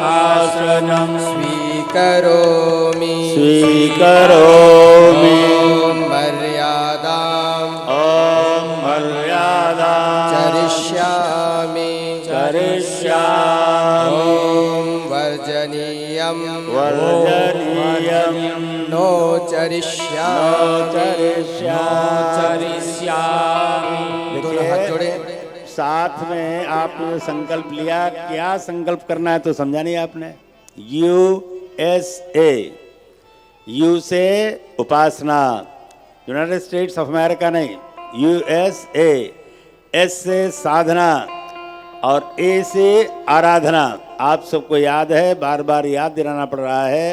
स्वीकरोमि। स्वीकरोमि। ॐ मर्यादाम् ओम मर्यादा चरिष्यामि। करिष्यामि। ॐ वर्जनीयं वर्जनीयं नो चरिष्यामि। ચરિષ્યામિ। दोनों हाथ जोड़े। साथ में आपने संकल्प लिया, क्या संकल्प करना है तो समझा नहीं आपने। USA, यू से उपासना, यूनाइटेड स्टेट्स ऑफ अमेरिका नहीं, USA। एस से साधना और ए से आराधना। आप सबको याद है, बार बार याद दिलाना पड़ रहा है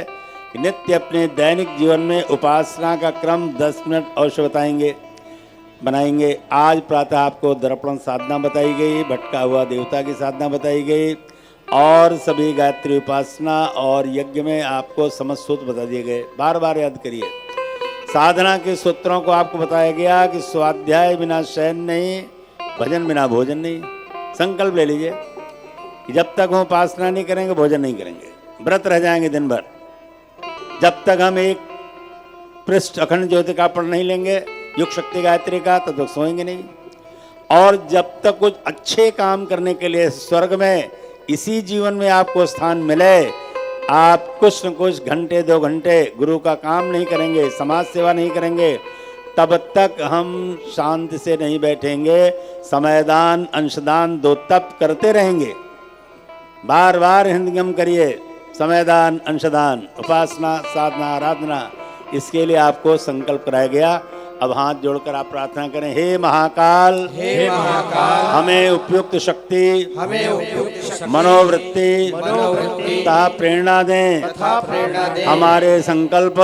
कि नित्य अपने दैनिक जीवन में उपासना का क्रम 10 मिनट अवश्य बनाएंगे। आज प्रातः आपको दर्पण साधना बताई गई, भटका हुआ देवता की साधना बताई गई और सभी गायत्री उपासना और यज्ञ में आपको समस्त सूत्र बता दिए गए। बार बार याद करिए। साधना के सूत्रों को आपको बताया गया कि स्वाध्याय बिना शयन नहीं, भजन बिना भोजन नहीं। संकल्प ले लीजिए कि जब तक हम उपासना नहीं करेंगे भोजन नहीं करेंगे, व्रत रह जाएंगे दिन भर। जब तक हम एक पृष्ठ अखंड ज्योति का पढ़ नहीं लेंगे युग शक्ति गायत्री का, तब तक सोएंगे नहीं। और जब तक कुछ अच्छे काम करने के लिए स्वर्ग में इसी जीवन में आपको स्थान मिले, आप कुछ न कुछ घंटे 2 घंटे गुरु का काम नहीं करेंगे, समाज सेवा नहीं करेंगे, तब तक हम शांति से नहीं बैठेंगे। समयदान अंशदान 2 तप करते रहेंगे। बार बार हिंदगम करिए। समयदान अंशदान, उपासना साधना आराधना, इसके लिए आपको संकल्प कराया गया। अब हाथ जोड़कर आप प्रार्थना करें। हे महाकाल, हे महाकाल, हमें उपयुक्त शक्ति, हमें उपयुक्त मनोवृत्ति तथा प्रेरणा दें। हमारे संकल्प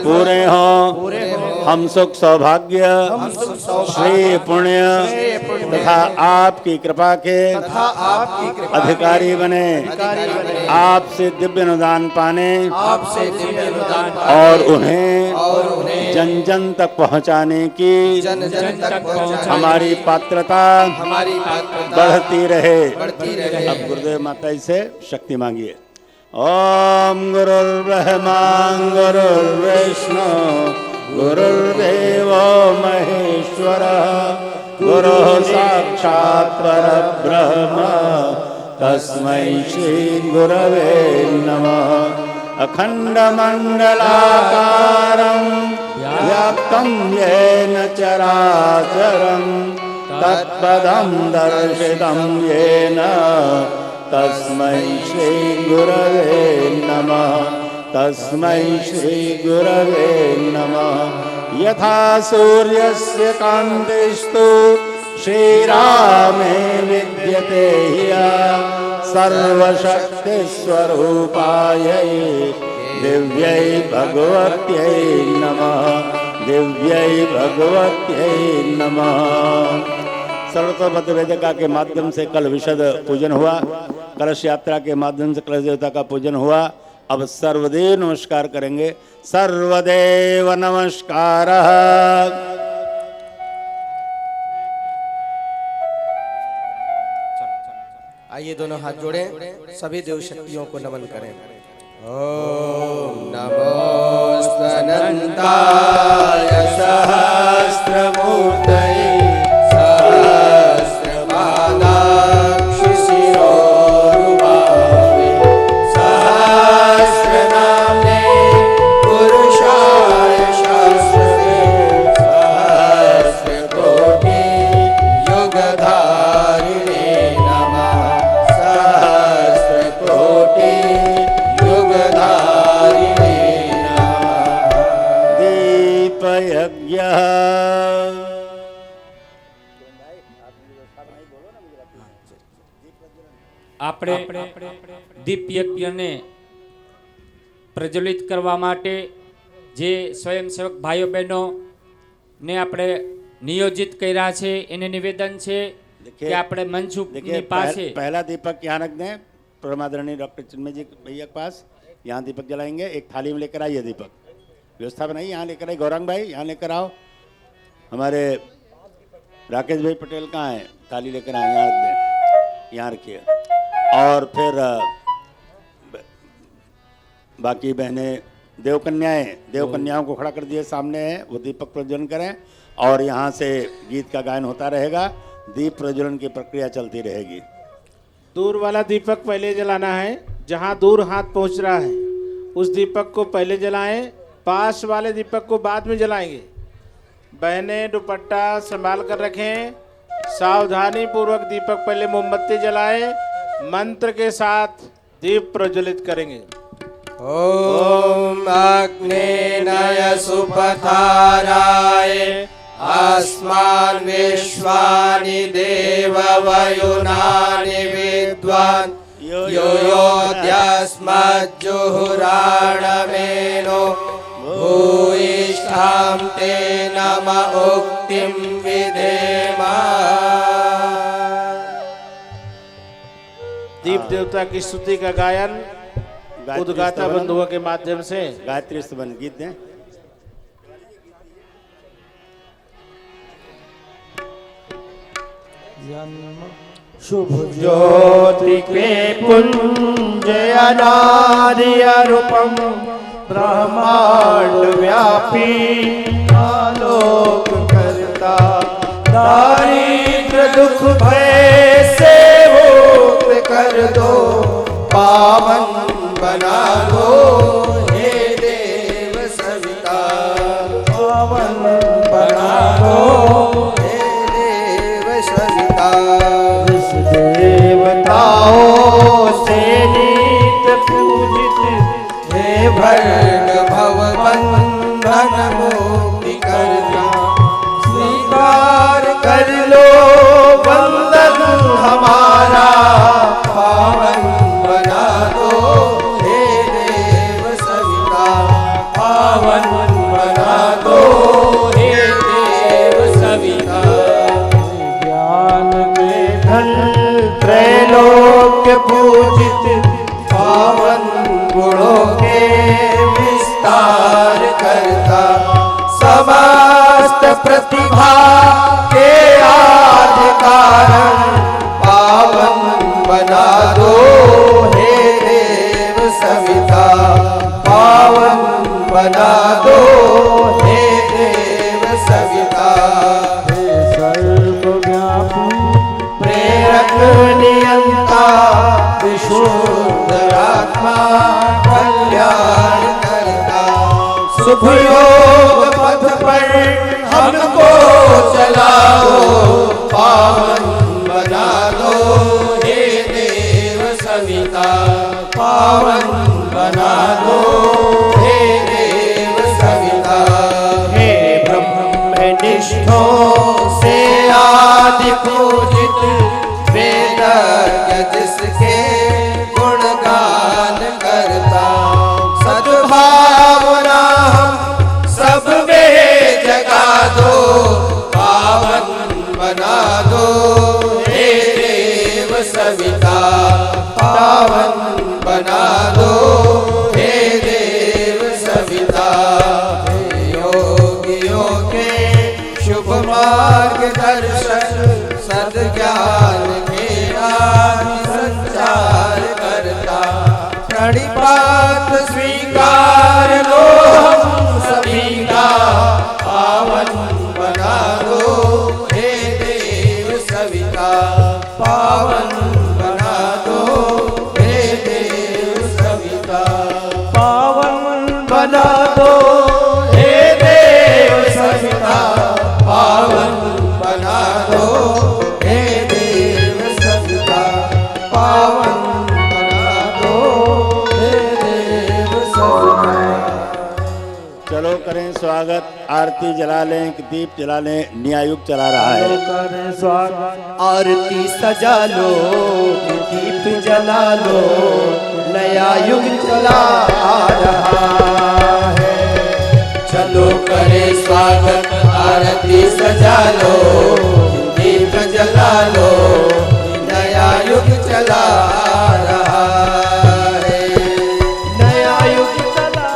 पूरे हों। हम सुख सौभाग्य श्री पुण्य तथा आपकी कृपा के अधिकारी बने। आपसे दिव्य अनुदान पाने और उन्हें जन जन तक पहुँचाने की हमारी पात्रता बढ़ती रहे। अब गुरुदेव माता जी से शक्ति मांगिए। ओम गुरुर्ब्रह्मा गुरुर्विष्णु गुरुर्देवो महेश्वरः गुरुः साक्षात् परब्रह्म तस्मै श्री गुरवे नमः। अखण्डमण्डलाकारं व्याप्तं येन चराचरं तत्पदं दर्शितं येन तस्मै श्री गुरवे नमः। तस्मै श्री गुरवे नमः। यथा सूर्यस्य कान्तिस्तु श्रीरामे विद्यते ह्यः सर्वशक्तिस्वरूपायै दिव्यै भगवत्यै नमः। दिव्यै भगवत्यै नमः। सर्वतोभद्र वेदिका के माध्यम से कल विशद पूजन हुआ। कलश यात्रा के माध्यम से कलश देवता का पूजन हुआ। अब सर्वदेव नमस्कार करेंगे। सर्वदेव नमस्कार। आइए दोनों हाथ जोड़ें, सभी देव शक्तियों को नमन करें। ओम नमोस्तनंताय सहस्रमूर्तये सहस्रपादाक्षि शिरोरुबाहुवे सहस्रनाम्ने पुरुषाय शाश्वते सहस्रकोटि युगधारिणे नमः। सहस्रकोटि युगधारिणे नमः। दीपयज्ञः આપણે દીપ યજ્ઞને પ્રજ્વલિત કરવા માટે જે સ્વયંસેવક ભાઈઓ બહેનો ને આપણે નિયોજિત કર્યા છે એને નિવેદન છે કે આપણે મંચની પાસે पहला दीपक यहाँ रख दें। परमादरणीय डॉक्टर चिन्मय जी भैया के पास यहाँ दीपक जलाएंगे। एक थाली में लेकर आइए दीपक। व्यवस्था बनाइए, यहाँ लेकर आइए। गौरंग भाई यहाँ लेकर आओ। हमारे राकेश भाई पटेल कहाँ हैं? थाली लेकर आए, यहाँ रख दें। यहाँ रखिए। और फिर बाकी बहनें देवकन्याओं को खड़ा कर दिए सामने है, वो दीपक प्रज्वलन करें और यहाँ से गीत का गायन होता रहेगा। दीप प्रज्वलन की प्रक्रिया चलती रहेगी। दूर वाला दीपक पहले जलाना है। जहाँ दूर हाथ पहुँच रहा है उस दीपक को पहले जलाएं। पास वाले दीपक को बाद में जलाएंगे। बहनें दुपट्टा संभाल कर रखें। सावधानी पूर्वक दीपक पहले मोमबत्ती जलाएं। मंत्र के साथ दीप प्रज्वलित करेंगे। ओम अग्नेय सुपथाराय अस्मान् विश्वानि देववयुनानि विद्वान् यो योऽद्यस्मज्जुहुराणमेनो भूयिष्ठां ते नम उक्तिं विधेम। दीप देवता की स्तुति का गायन उद्गाता बंधुओं के माध्यम से गायत्री स्तवन गीत दें। शुभ ज्योति के पुंज अनादि रूपम ब्रह्मांड व्यापी आलोक करता दारिद्र दुख भय से मुक्त कर दो पावन बना दो हे देव सविता पावन बना दो हे देव सविता। देवताओं से नित पूजित हे भर्ण भव बंधन मुक्ति करना स्वीकार कर लो बंधन हमारा प्रतिभा के आदि कारण पावन बना दो हे देव सविता, पावन बना दो हे देव सविता। हे सर्वव्यापी प्रेरक नियंता विशुद्धात्मा कल्याण करता, शुभ योग पथ पर हमको चलाओ, पावन बना दो हे देव सविता, पावन बना दो हे देव सविता। हे ब्रह्मनिष्ठों से आदि पूजित वेदज्ञ जिसके गुणगान करता, सद्भावना हम सब में जगा दो, पावन बना दो हे देव सविता, पावन बना दो हे देव सविता। हे योगियों के शुभ मार्गदर्शन सद्ज्ञान के आदि संचार करता, प्रणिपात स्वीकार लो हम सभी का, पावन बना दो हे देव सविता, पावन बना दो हे देव सविता, पावन बना दो हे देव सविता, पावन बना दो हे देव सविता, पावन बना दो हे देव सविता। चलो करें स्वागत, आरती जला लें, दीप जला लें, न्यायुग चला रहा है। करें स्वागत। आरती सजा लो, दीप जला लो, नया युग चला आ रहा है। चलो करे स्वागत, आरती सजा लो, दीप जला लो, नया युग चला आ रहा है। नया युग चला,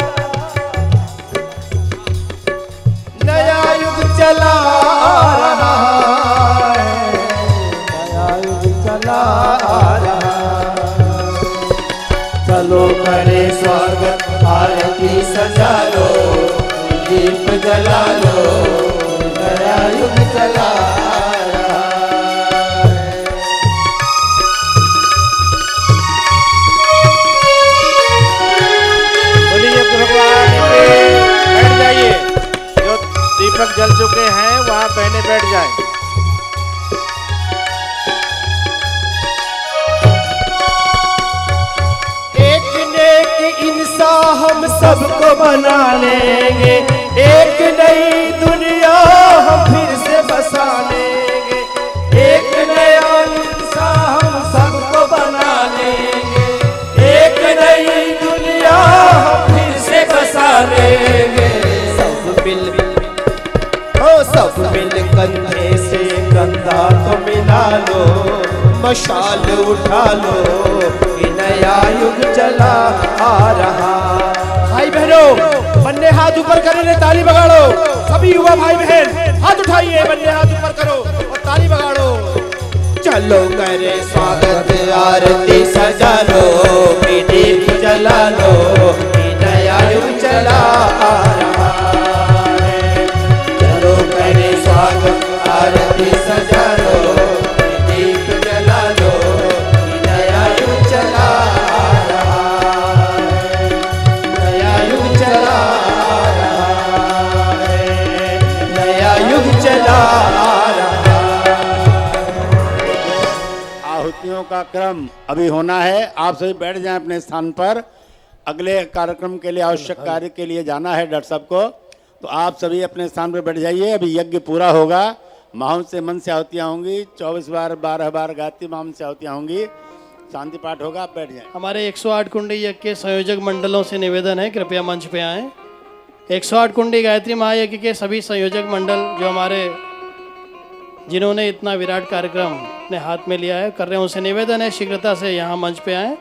नया युग चला आ रहा है, नया युग चला आ रहा है। चलो करे स्वागत, आरती सजा लो, दीप जला लो, नया युग चला आ रहा है। बोलिए भगवान के। बैठ जाइए, जो दीपक जल चुके हैं वहाँ बहने बैठ जाएं। एक नेक इंसान हम सबको बना लेंगे, एक नई दुनिया हम फिर से बसा लेंगे। एक नया इंसान हम सबको बना लेंगे, एक नई दुनिया हम फिर से बसा लेंगे। सब मिल सब मिल कंधे से कंधा तो मिला लो, मशाल उठा लो, ये नया युग चला आ रहा। भाई बहनों, बन्ने हाथ ऊपर करो, ताली बगाड़ो। सभी युवा भाई बहन हाथ उठाइए, बन्ने हाथ ऊपर करो और ताली बगाड़ो। चलो करे स्वागत, आरती सजा लो, दीप जला लो, ये नया युग चला आ रहा है। चलो करे स्वागत, आरती सजा लो, दीप जला लो, ये नया युग चला आ रहा है, नया युग चला आ रहा है, नया युग चला आ रहा है। आहुतियों का क्रम अभी होना है, आप सभी बैठ जाएं अपने स्थान पर। अगले कार्यक्रम के लिए, आवश्यक कार्य के लिए जाना है डॉक्टर साहब को, तो आप सभी अपने स्थान पर बैठ जाइए। अभी यज्ञ पूरा होगा, माहौल से मन से आहुतियाँ होंगी, 24 बार 12 बार गाती माहौल से आहुतियाँ होंगी, शांति पाठ होगा, आप बैठ जाएं। हमारे 108 कुंडी यज्ञ के संयोजक मंडलों से निवेदन है, कृपया मंच पे आएँ। 108 कुंडी गायत्री महायज्ञ के सभी संयोजक मंडल जो हमारे जिन्होंने इतना विराट कार्यक्रम अपने हाथ में लिया है, कर रहे हैं, उनसे निवेदन है शीघ्रता से यहाँ मंच पे आएँ।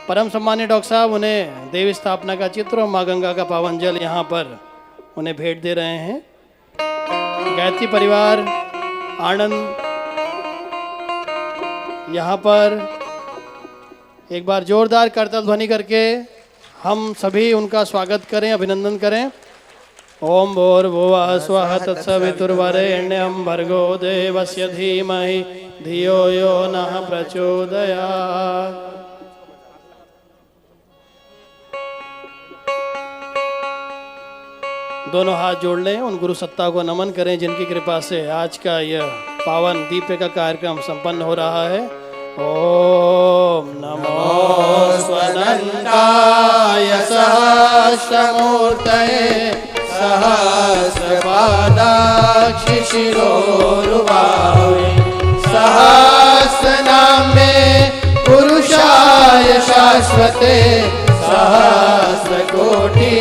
परम सम्मानीय डॉक्टर साहब उन्हें देवी स्थापना का चित्र और माँ गंगा का पावन जल यहाँ पर उन्हें भेंट दे रहे हैं। गायत्री परिवार आनंद यहाँ पर एक बार जोरदार करताल ध्वनि करके हम सभी उनका स्वागत करें, अभिनंदन करें। ओम भूर्भुवः स्वः तत्सवितुर्वरेण्यं भर्गो देवस्य धीमहि धियो यो नः प्रचोदयात्। दोनों हाथ जोड़ लें, उन गुरु सत्ता को नमन करें जिनकी कृपा से आज का यह पावन दीप का कार्यक्रम संपन्न हो रहा है। ओम नमो स्वनंताय सहस्रमूर्तये सहस्रपादाक्षि शिरोरुबाहुवे सहस्रनामे पुरुषाय शाश्वते सहस्रकोटि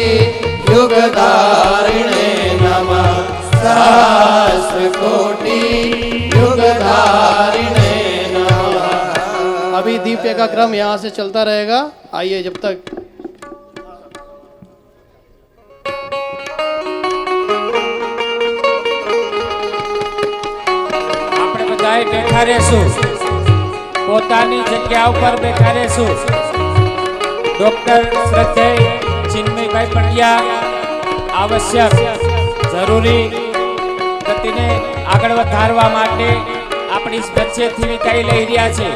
युगधारिणे नमः सहस्रकोटि युगधारिणे नमः। अभी दीप का क्रम यहाँ से चलता रहेगा। आइए जब तक આપણે બધાએ બેઠા રહેશું, પોતાની જગ્યા ઉપર બેઠા રહેશું। ડોક્ટર શ્રદ્ધેય ચિન્મયભાઈ પંડ્યા આવશ્યક જરૂરી ગતિને આગળ વધારવા માટે આપણી વચ્ચેથી વિદાય લઈ રહ્યા છે।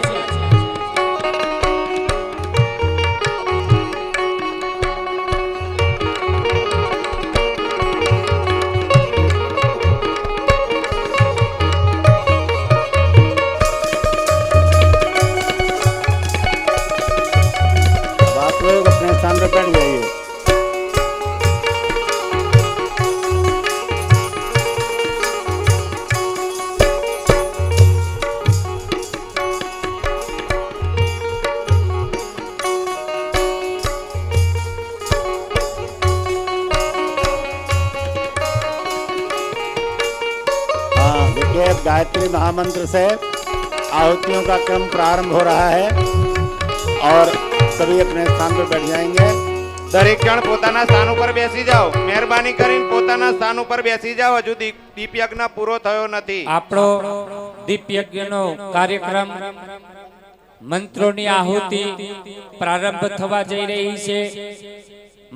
आप लोग अपने स्थान पर बैठ जाइए। देखिए अब गायत्री महामंत्र से आहुतियों का क्रम प्रारंभ हो रहा है और सभी अपने स्थान पर बैठ जाएंगे। દરેક જણ પોતાના સ્થાન ઉપર બેસી જાઓ। મહેરબાની કરીને પોતાના સ્થાન ઉપર બેસી જાઓ। હજુ દીપ યજ્ઞ પૂરો થયો નથી। આપણો દીપ યજ્ઞનો કાર્યક્રમ મંત્રોની આહુતિ પ્રારંભ થવા જઈ રહી છે।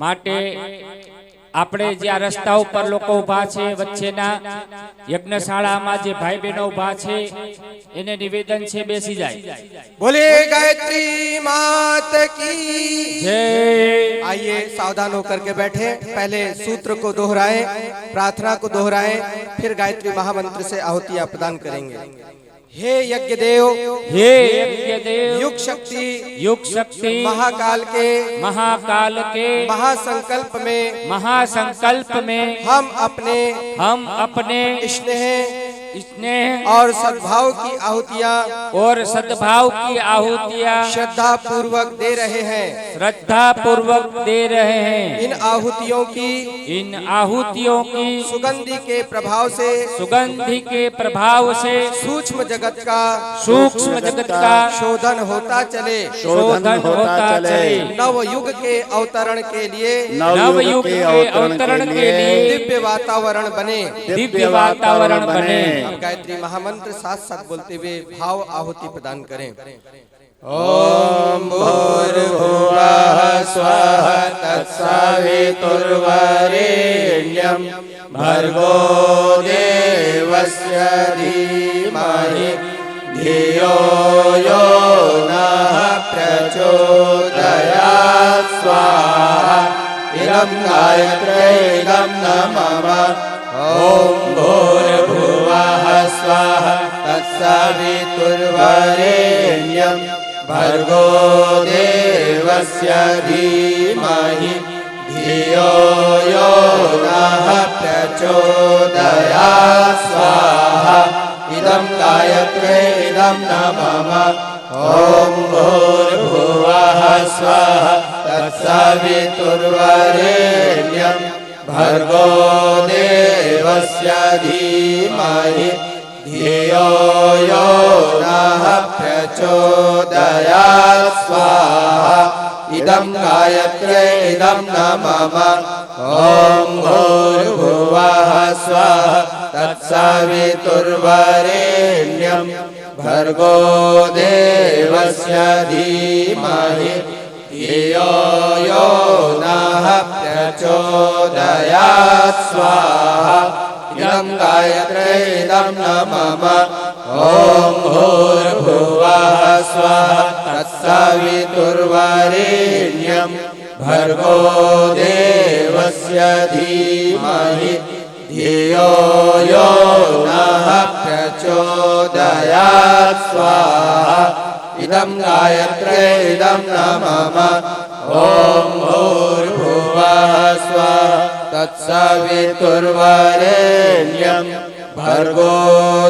માટે આપણે જે આ રસ્તા ઉપર લોકો ઊભા છે વચ્ચેના યજ્ઞશાળામાં જે ભાઈ બહેનો ઊભા છે એને નિવેદન છે બેસી જાય। बोले गायत्री मात की जय। आइए सावधान होकर के बैठे, पहले सूत्र को दोहराएं, प्रार्थना को दोहराएं, फिर गायत्री महामंत्र से आहुतियां प्रदान करेंगे। हे यज्ञ देव, हे यज्ञदेव, युग शक्ति, युग शक्ति, महाकाल के महासंकल्प में हम अपने स्नेह और सद्भाव की आहुतियां श्रद्धा पूर्वक दे रहे हैं। इन आहुतियों की सुगंधि के प्रभाव से सूक्ष्म जगत का शोधन होता चले। नव युग के अवतरण के लिए दिव्य वातावरण बने। अब गायत्री महामंत्र साथ साथ बोलते हुए भाव आहुति प्रदान करें। ओम भूर्भुवः स्वः तत्सवितुर्वरेण्यं भर्गो देवस्य धीमहि धियो यो नः प्रचोदयात्। स्वाहा इदं गायत्र्यै इदं नमः। ओम भूर्भुवः स्वः तत्सवितुर्वरेण्यं भर्गो देवस्य धीमहि धियो यो नः प्रचोदयात्। स्वाहा इदं गायत्र्यै इदं नमः। ओम भूर्भुवः स्वः तत्सवितुर्वरेण्यं भर्गो देवस्य धीमहि धियो यो नः प्रचोदयात्। स्वाहा इदं गायत्र्यै इदं नमः। ओम भूर्भुवः स्वः तत्सवितुर्वरेण्यं भर्गो देवस्य धीमहि धियो यो नः प्रचोदयात् स्वाहा इदं गायत्री इदं न मम ॐ भूर्भुवः स्वः तत्सवितुर्वरेण्यं भर्गो देवस्य धीमहि धियो यो नः प्रचोदयात् स्वाहा इदं गायत्री इदं न मम ॐ भूर्भुवः स्वः तत्सवितुर्वरेण्यं भर्गो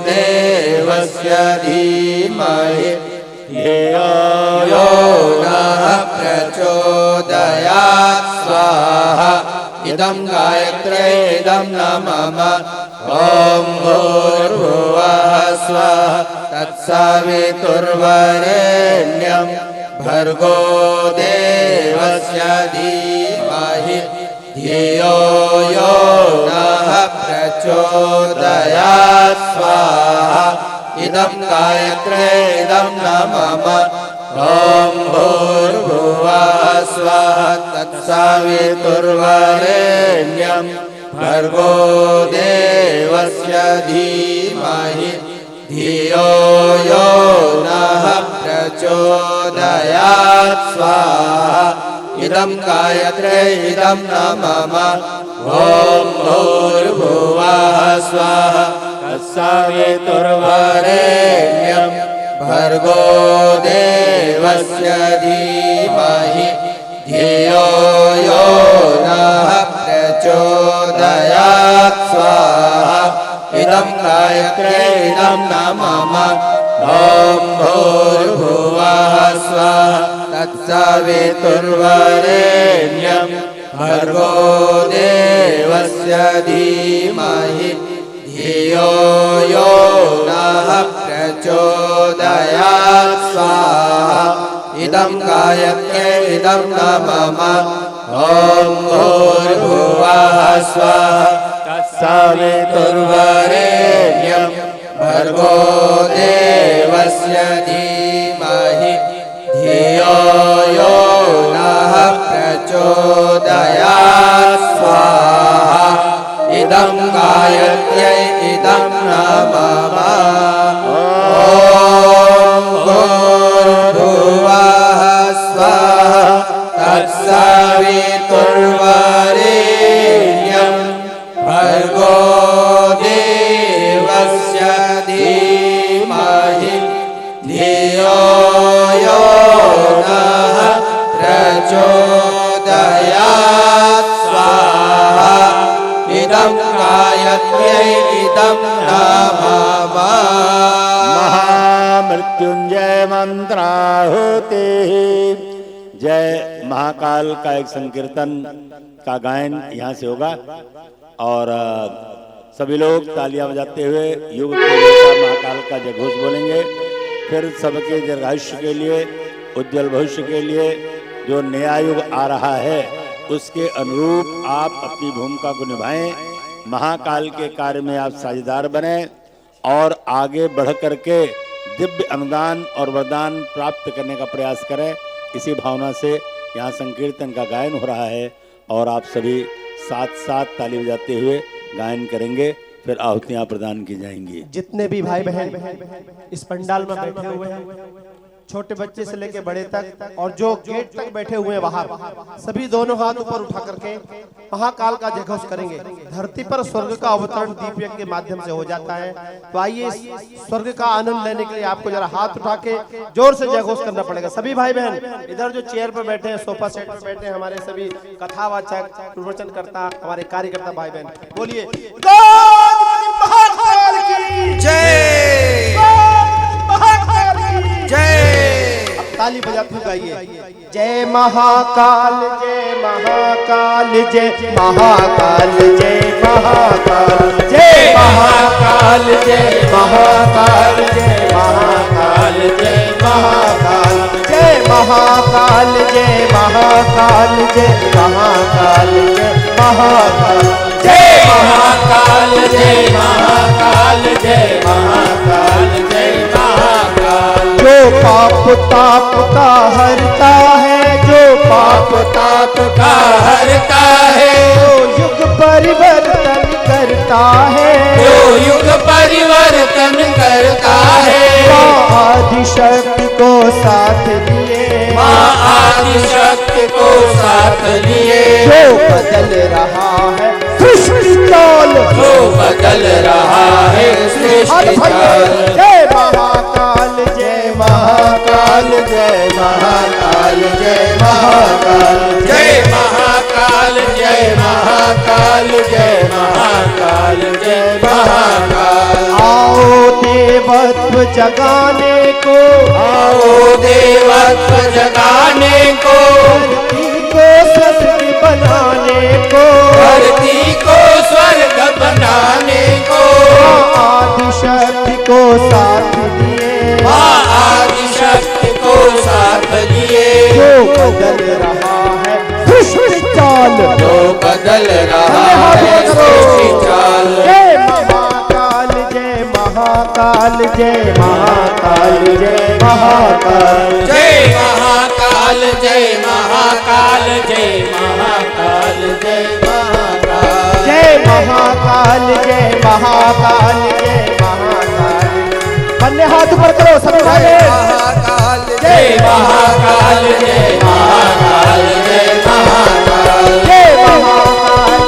देवस्य धीमहि धियो यो नः प्रचोदयात् स्वाहा इदं गायत्री इदं न मम ॐ भूर्भुवः स्वः तत्सवितुर्वरेण्यं भर्गो देवस्य धीमहि धियो यो नः प्रचोदयात् स्वाहा इदं गायत्री इदं न मम ॐ भूर्भुवः स्वः तत्सवितुर्वरेण्यं भर्गो देवस्य धीमहि धियो यो नः प्रचोदयात् स्वाहा इदं गायत्री इदं न मम ॐ भूर्भुवः स्वः तत्सवितुर्वरेण्यं भर्गो देवस्य धीमहि धियो यो नः प्रचोदयात् स्वाहा इदं गायत्री इदं न मम ॐ भूर्भुवः स्वः तत्सवितुर्वरेण्यं भर्गो देवस्य धीमहि धियो यो नः प्रचोदयात् स्वाहा इदं गायत्री इदं न मम ॐ भूर्भुवः स्वः तत्सवितुर्वरेण्यं भर्गो देवस्य धीमहि धियो यो नः प्रचोदयात् स्वाहा इदं गायत्री इदं न मम ॐ भूर्भुवः स्वः तत्सवितुर्वरेण्यं भर्गो देवस्य धीमहि धियो यो नः प्रचोदयात् स्वाहा इदं गायत्री इदं न मम महामृत्युंजय मंत्राहुति। जय महाकाल का एक संकीर्तन का गायन यहाँ से होगा और सभी लोग तालियां बजाते हुए युग महाकाल का जयघोष बोलेंगे। फिर सबके दीर्घायुष्य के लिए, उज्जवल भविष्य के लिए जो नया युग आ रहा है उसके अनुरूप आप अपनी भूमिका को निभाएं, महाकाल के कार्य में आप साझेदार बने और आगे बढ़ करके दिव्य अनुदान और वरदान प्राप्त करने का प्रयास करें। इसी भावना से यहाँ संकीर्तन का गायन हो रहा है और आप सभी साथ साथ ताली बजाते हुए गायन करेंगे, फिर आहुतियाँ प्रदान की जाएंगी। जितने भी भाई बहन इस पंडाल में बैठे हुए हैं, छोटे बच्चे से लेके बड़े तक और जो गेट तक बैठे हुए हैं बाहर, सभी दोनों हाथ ऊपर उठा करके महाकाल का जयघोष करेंगे। धरती पर स्वर्ग का अवतरण दीप यज्ञ के माध्यम से हो जाता है। तो आइए स्वर्ग का आनंद लेने के लिए आपको जरा हाथ उठा के जोर से जयघोष करना पड़ेगा। सभी भाई बहन इधर जो चेयर पर बैठे हैं, सोफा सेट पर बैठे हैं, हमारे सभी कथावाचक, प्रवचनकर्ता, हमारे कार्यकर्ता भाई बहन, बोलिए ताली बजाते हुए गाइए। जय महाकाल जय महाकाल जय महाकाल जय महाकाल जय महाकाल जय महाकाल जय महाकाल जय महाकाल जय महाकाल जय महाकाल जय महाकाल जय महाकाल जय महाकाल जय महाकाल ताप का हरता है, जो पाप ताप का हरता है, जो युग परिवर्तन करता है, जो युग परिवर्तन करता है। माँ आदिशक्ति को साथ लिए, माँ आदिशक्ति को साथ लिए, जो बदल रहा है सृष्टि चाल, जो बदल रहा है सृष्टि चाल। जय महाकाल, जय महाकाल, जय महाकाल, जय महाकाल, जय महाकाल, जय महाकाल, जय महाकाल, जय महाकाल। आओ देवत्व जगाने को, आओ देवत्व जगाने को, धरती को स्वर्ग बनाने को, धरती को स्वर्ग बनाने को। आदिशक्ति को साथ लिए, माँ आदिशक्ति को साथ लिए, जो बदल रहा है सृष्टि चाल, जो बदल रहा है सृष्टि चाल। जय महाकाल, जय महाकाल, जय महाकाल, जय महाकाल, जय महाकाल, जय महाकाल, जय महाकाल, जय महाकाल, जय महाकाल, जय महाकाल, जय महाकाल। बन्ने हाथ ऊपर करो सभी भाई। महाकाल, जय महाकाल, जय महाकाल, जय महाकाल, जय महाकाल,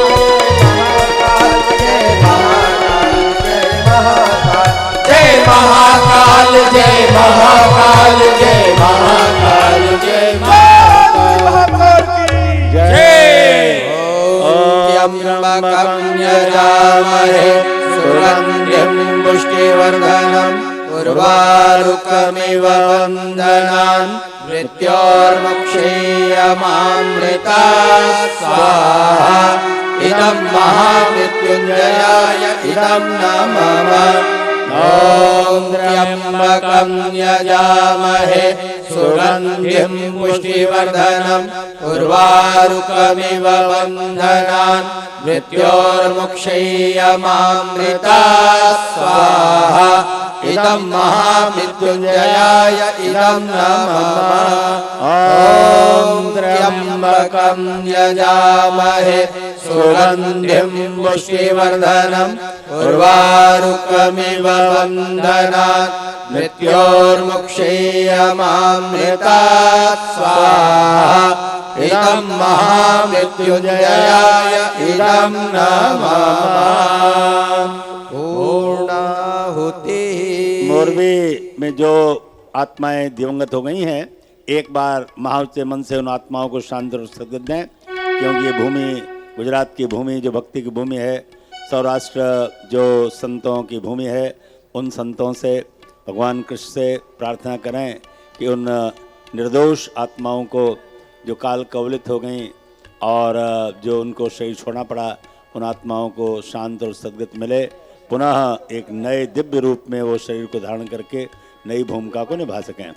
जय महाकाल, जय महाकाल, जय महाकाल, जय महाकाल, जय महाकाल, जय महाकाल की जय। त्र्यंबकं यजामहे सुगन्धिं पुष्टिवर्धनम् उर्वारुकमिव वन्दनान् मृत्योर्मुक्षीयमामृतात् स्वाहा। इदं महामृत्युञ्जयाय इदं नमः। ॐ त्र्यंबकं यजामहे सुगन्धिं पुष्टिवर्धनम् उर्वारुकमिव वन्दनान् मृत्योर्मुक्षीयमामृतात् स्वाहा। इदं महामृत्युञ्जयाय इदं नमः। ॐ त्र्यंबकं यजामहे सुगन्धिं पुष्टिवर्धनम् उर्वारुकमिव वन्दनान् मृत्योर्मुक्षीयमामृतात् स्वाहा। इदं महामृत्युञ्जयाय इदं नमः। पूर्णाहुति। मोरबी में जो आत्माएं दिवंगत हो गई हैं, एक बार महाउच्च मन से उन आत्माओं को शांत और सद्गति दें, क्योंकि ये भूमि गुजरात की भूमि जो भक्ति की भूमि है, सौराष्ट्र जो संतों की भूमि है, उन संतों से भगवान कृष्ण से प्रार्थना करें कि उन निर्दोष आत्माओं को जो काल कवलित हो गई और जो उनको शरीर छोड़ना पड़ा, उन आत्माओं को शांत और सद्गति मिले, पुनः एक नए दिव्य रूप में वो शरीर को धारण करके नई भूमिका को निभा सकें।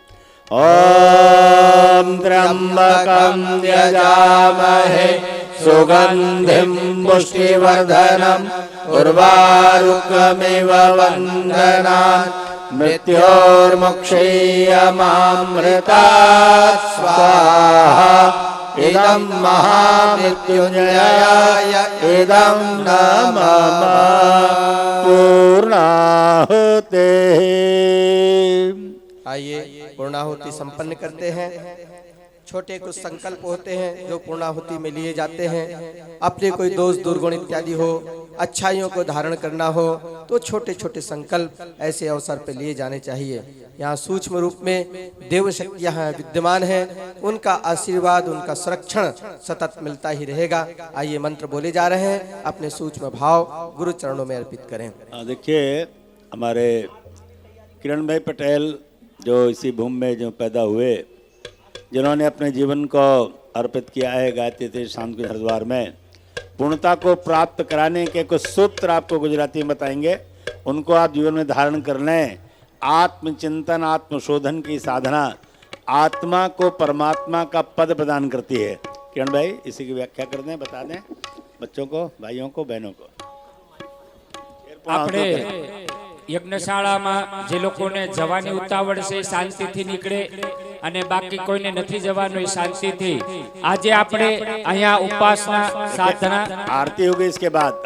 ओम त्र्यंबकं यजामहे सुगंधिं पुष्टिवर्धनम् उर्वारुकमिव वन्दनान् मृत्योर्मुक्षीयमामृतात् स्वाहा। इदं महामृत्युञ्जयाय इदं नमः। पूर्णाहुति। आइए पूर्णाहुति संपन्न करते हैं। छोटे कुछ संकल्प होते हैं जो पूर्णाहुति में लिए जाते हैं। अपने कोई दोष दुर्गुण इत्यादि हो, अच्छाइयों को धारण करना हो, तो छोटे छोटे संकल्प ऐसे अवसर पर लिए जाने चाहिए। यहाँ सूक्ष्म रूप में देव शक्तियाँ विद्यमान हैं, उनका आशीर्वाद, उनका संरक्षण सतत मिलता ही रहेगा। आइए मंत्र बोले जा रहे हैं, अपने सूक्ष्म भाव गुरु चरणों में अर्पित करें। देखिए, हमारे किरण भाई पटेल जो इसी भूमि में जो पैदा हुए, जिन्होंने अपने जीवन को अर्पित किया है गायत्री तीर्थ शांत के हरिद्वार में, पूर्णता को प्राप्त कराने के कुछ सूत्र आपको गुजराती में बताएंगे, उनको आप जीवन में धारण कर लें। आत्मचिंतन, आत्मशोधन की साधना आत्मा को परमात्मा का पद प्रदान करती है। किरण भाई इसी की व्याख्या कर दें, बता दें बच्चों को, भाइयों को, बहनों को। આપણે યજ્ઞશાળામાં જે લોકોને જવાની ઉતાવળ છે શાંતિથી નીકળે અને બાકી કોઈને નથી જવાનું એ શાંતિથી આજે આપણે અહીંયા ઉપાસના સાધના आरती होगी इसके बाद